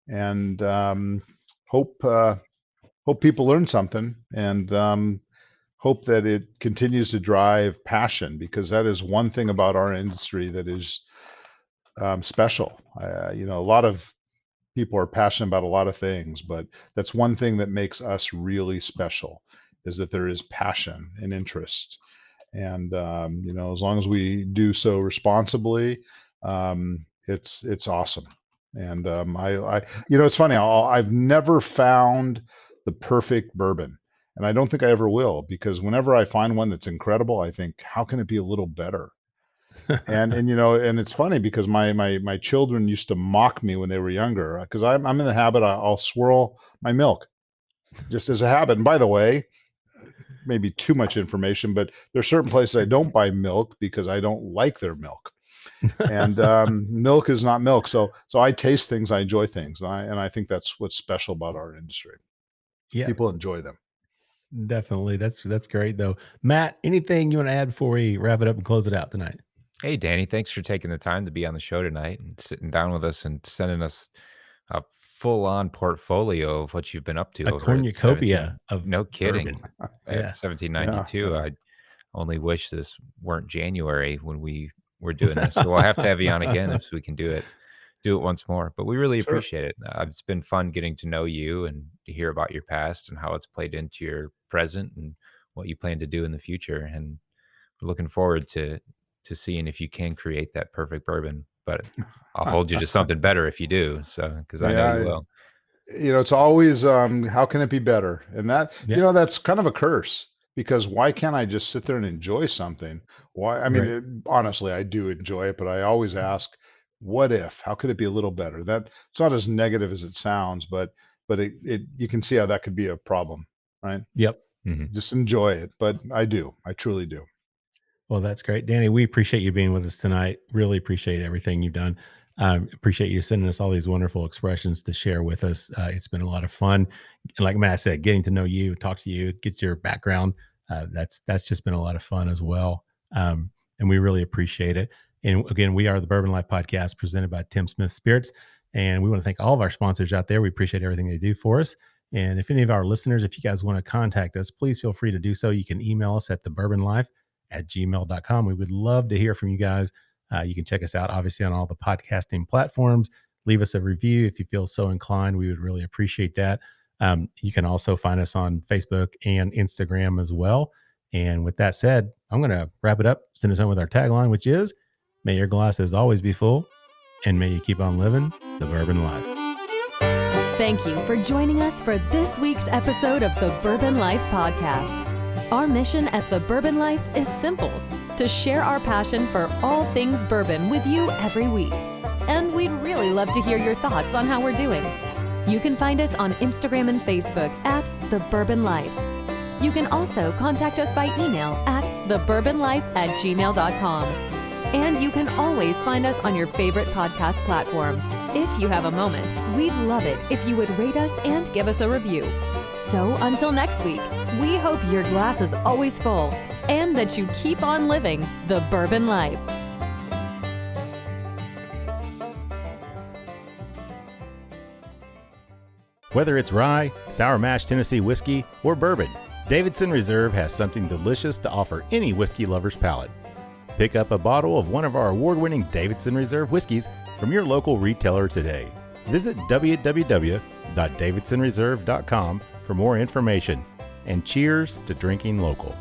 and hope people learn something, and hope that it continues to drive passion, because that is one thing about our industry that is special. A lot of people are passionate about a lot of things, but that's one thing that makes us really special, is that there is passion and interest. And as long as we do so responsibly, it's awesome. And it's funny. I've never found the perfect bourbon, and I don't think I ever will, because whenever I find one that's incredible, I think, how can it be a little better? And it's funny because my children used to mock me when they were younger, because I'm in the habit, I'll swirl my milk just as a habit. And by the way, maybe too much information, but there are certain places I don't buy milk because I don't like their milk. And milk is not milk. So I taste things, I enjoy things, and I think that's what's special about our industry. Yeah, People enjoy them. definitely. That's great though. Matt, anything you want to add before we wrap it up and close it out tonight? Hey, Danny, thanks for taking the time to be on the show tonight and sitting down with us and sending us a full-on portfolio of what you've been up to A over at cornucopia 17. of No kidding. bourbon. At Yeah. 1792, Yeah. I only wish this weren't January when we were doing this. So we'll have to have you on again if we can do it once more. But we really Sure. appreciate it. It's been fun getting to know you and to hear about your past and how it's played into your present and what you plan to do in the future. And we're looking forward to seeing if you can create that perfect bourbon. But I'll hold you to something better if you do. So because I know you Yeah. will. It's always, how can it be better? And that, Yeah. that's kind of a curse, because why can't I just sit there and enjoy something? Why? I mean, Right. honestly, I do enjoy it, but I always ask, what if? How could it be a little better? That it's not as negative as it sounds, but it you can see how that could be a problem, right? Yep. Mhm. Just enjoy it. But I do. I truly do. Well, that's great. Danny, we appreciate you being with us tonight. Really appreciate everything you've done. Appreciate you sending us all these wonderful expressions to share with us. It's been a lot of fun. And like Matt said, getting to know you, talk to you, get your background. That's just been a lot of fun as well. And we really appreciate it. And again, we are the Bourbon Life Podcast presented by Tim Smith Spirits. And we want to thank all of our sponsors out there. We appreciate everything they do for us. And if any of our listeners, if you guys want to contact us, please feel free to do so. You can email us at thebourbonlife@gmail.com. We would love to hear from you guys. You can check us out, obviously, on all the podcasting platforms. Leave us a review if you feel so inclined. We would really appreciate that. You can also find us on Facebook and Instagram as well. And with that said, I'm going to wrap it up, send us home with our tagline, which is, may your glasses always be full, and may you keep on living the bourbon life. Thank you for joining us for this week's episode of the Bourbon Life Podcast. Our mission at the Bourbon Life is simple: to share our passion for all things bourbon with you every week. And we'd really love to hear your thoughts on how we're doing. You can find us on Instagram and Facebook at The Bourbon Life. You can also contact us by email at thebourbonlife@gmail.com. And you can always find us on your favorite podcast platform. If you have a moment, we'd love it if you would rate us and give us a review. So until next week, we hope your glass is always full and that you keep on living the bourbon life. Whether it's rye, sour mash Tennessee whiskey, or bourbon, Davidson Reserve has something delicious to offer any whiskey lover's palate. Pick up a bottle of one of our award-winning Davidson Reserve whiskeys from your local retailer today. Visit www.davidsonreserve.com for more information. And cheers to drinking local.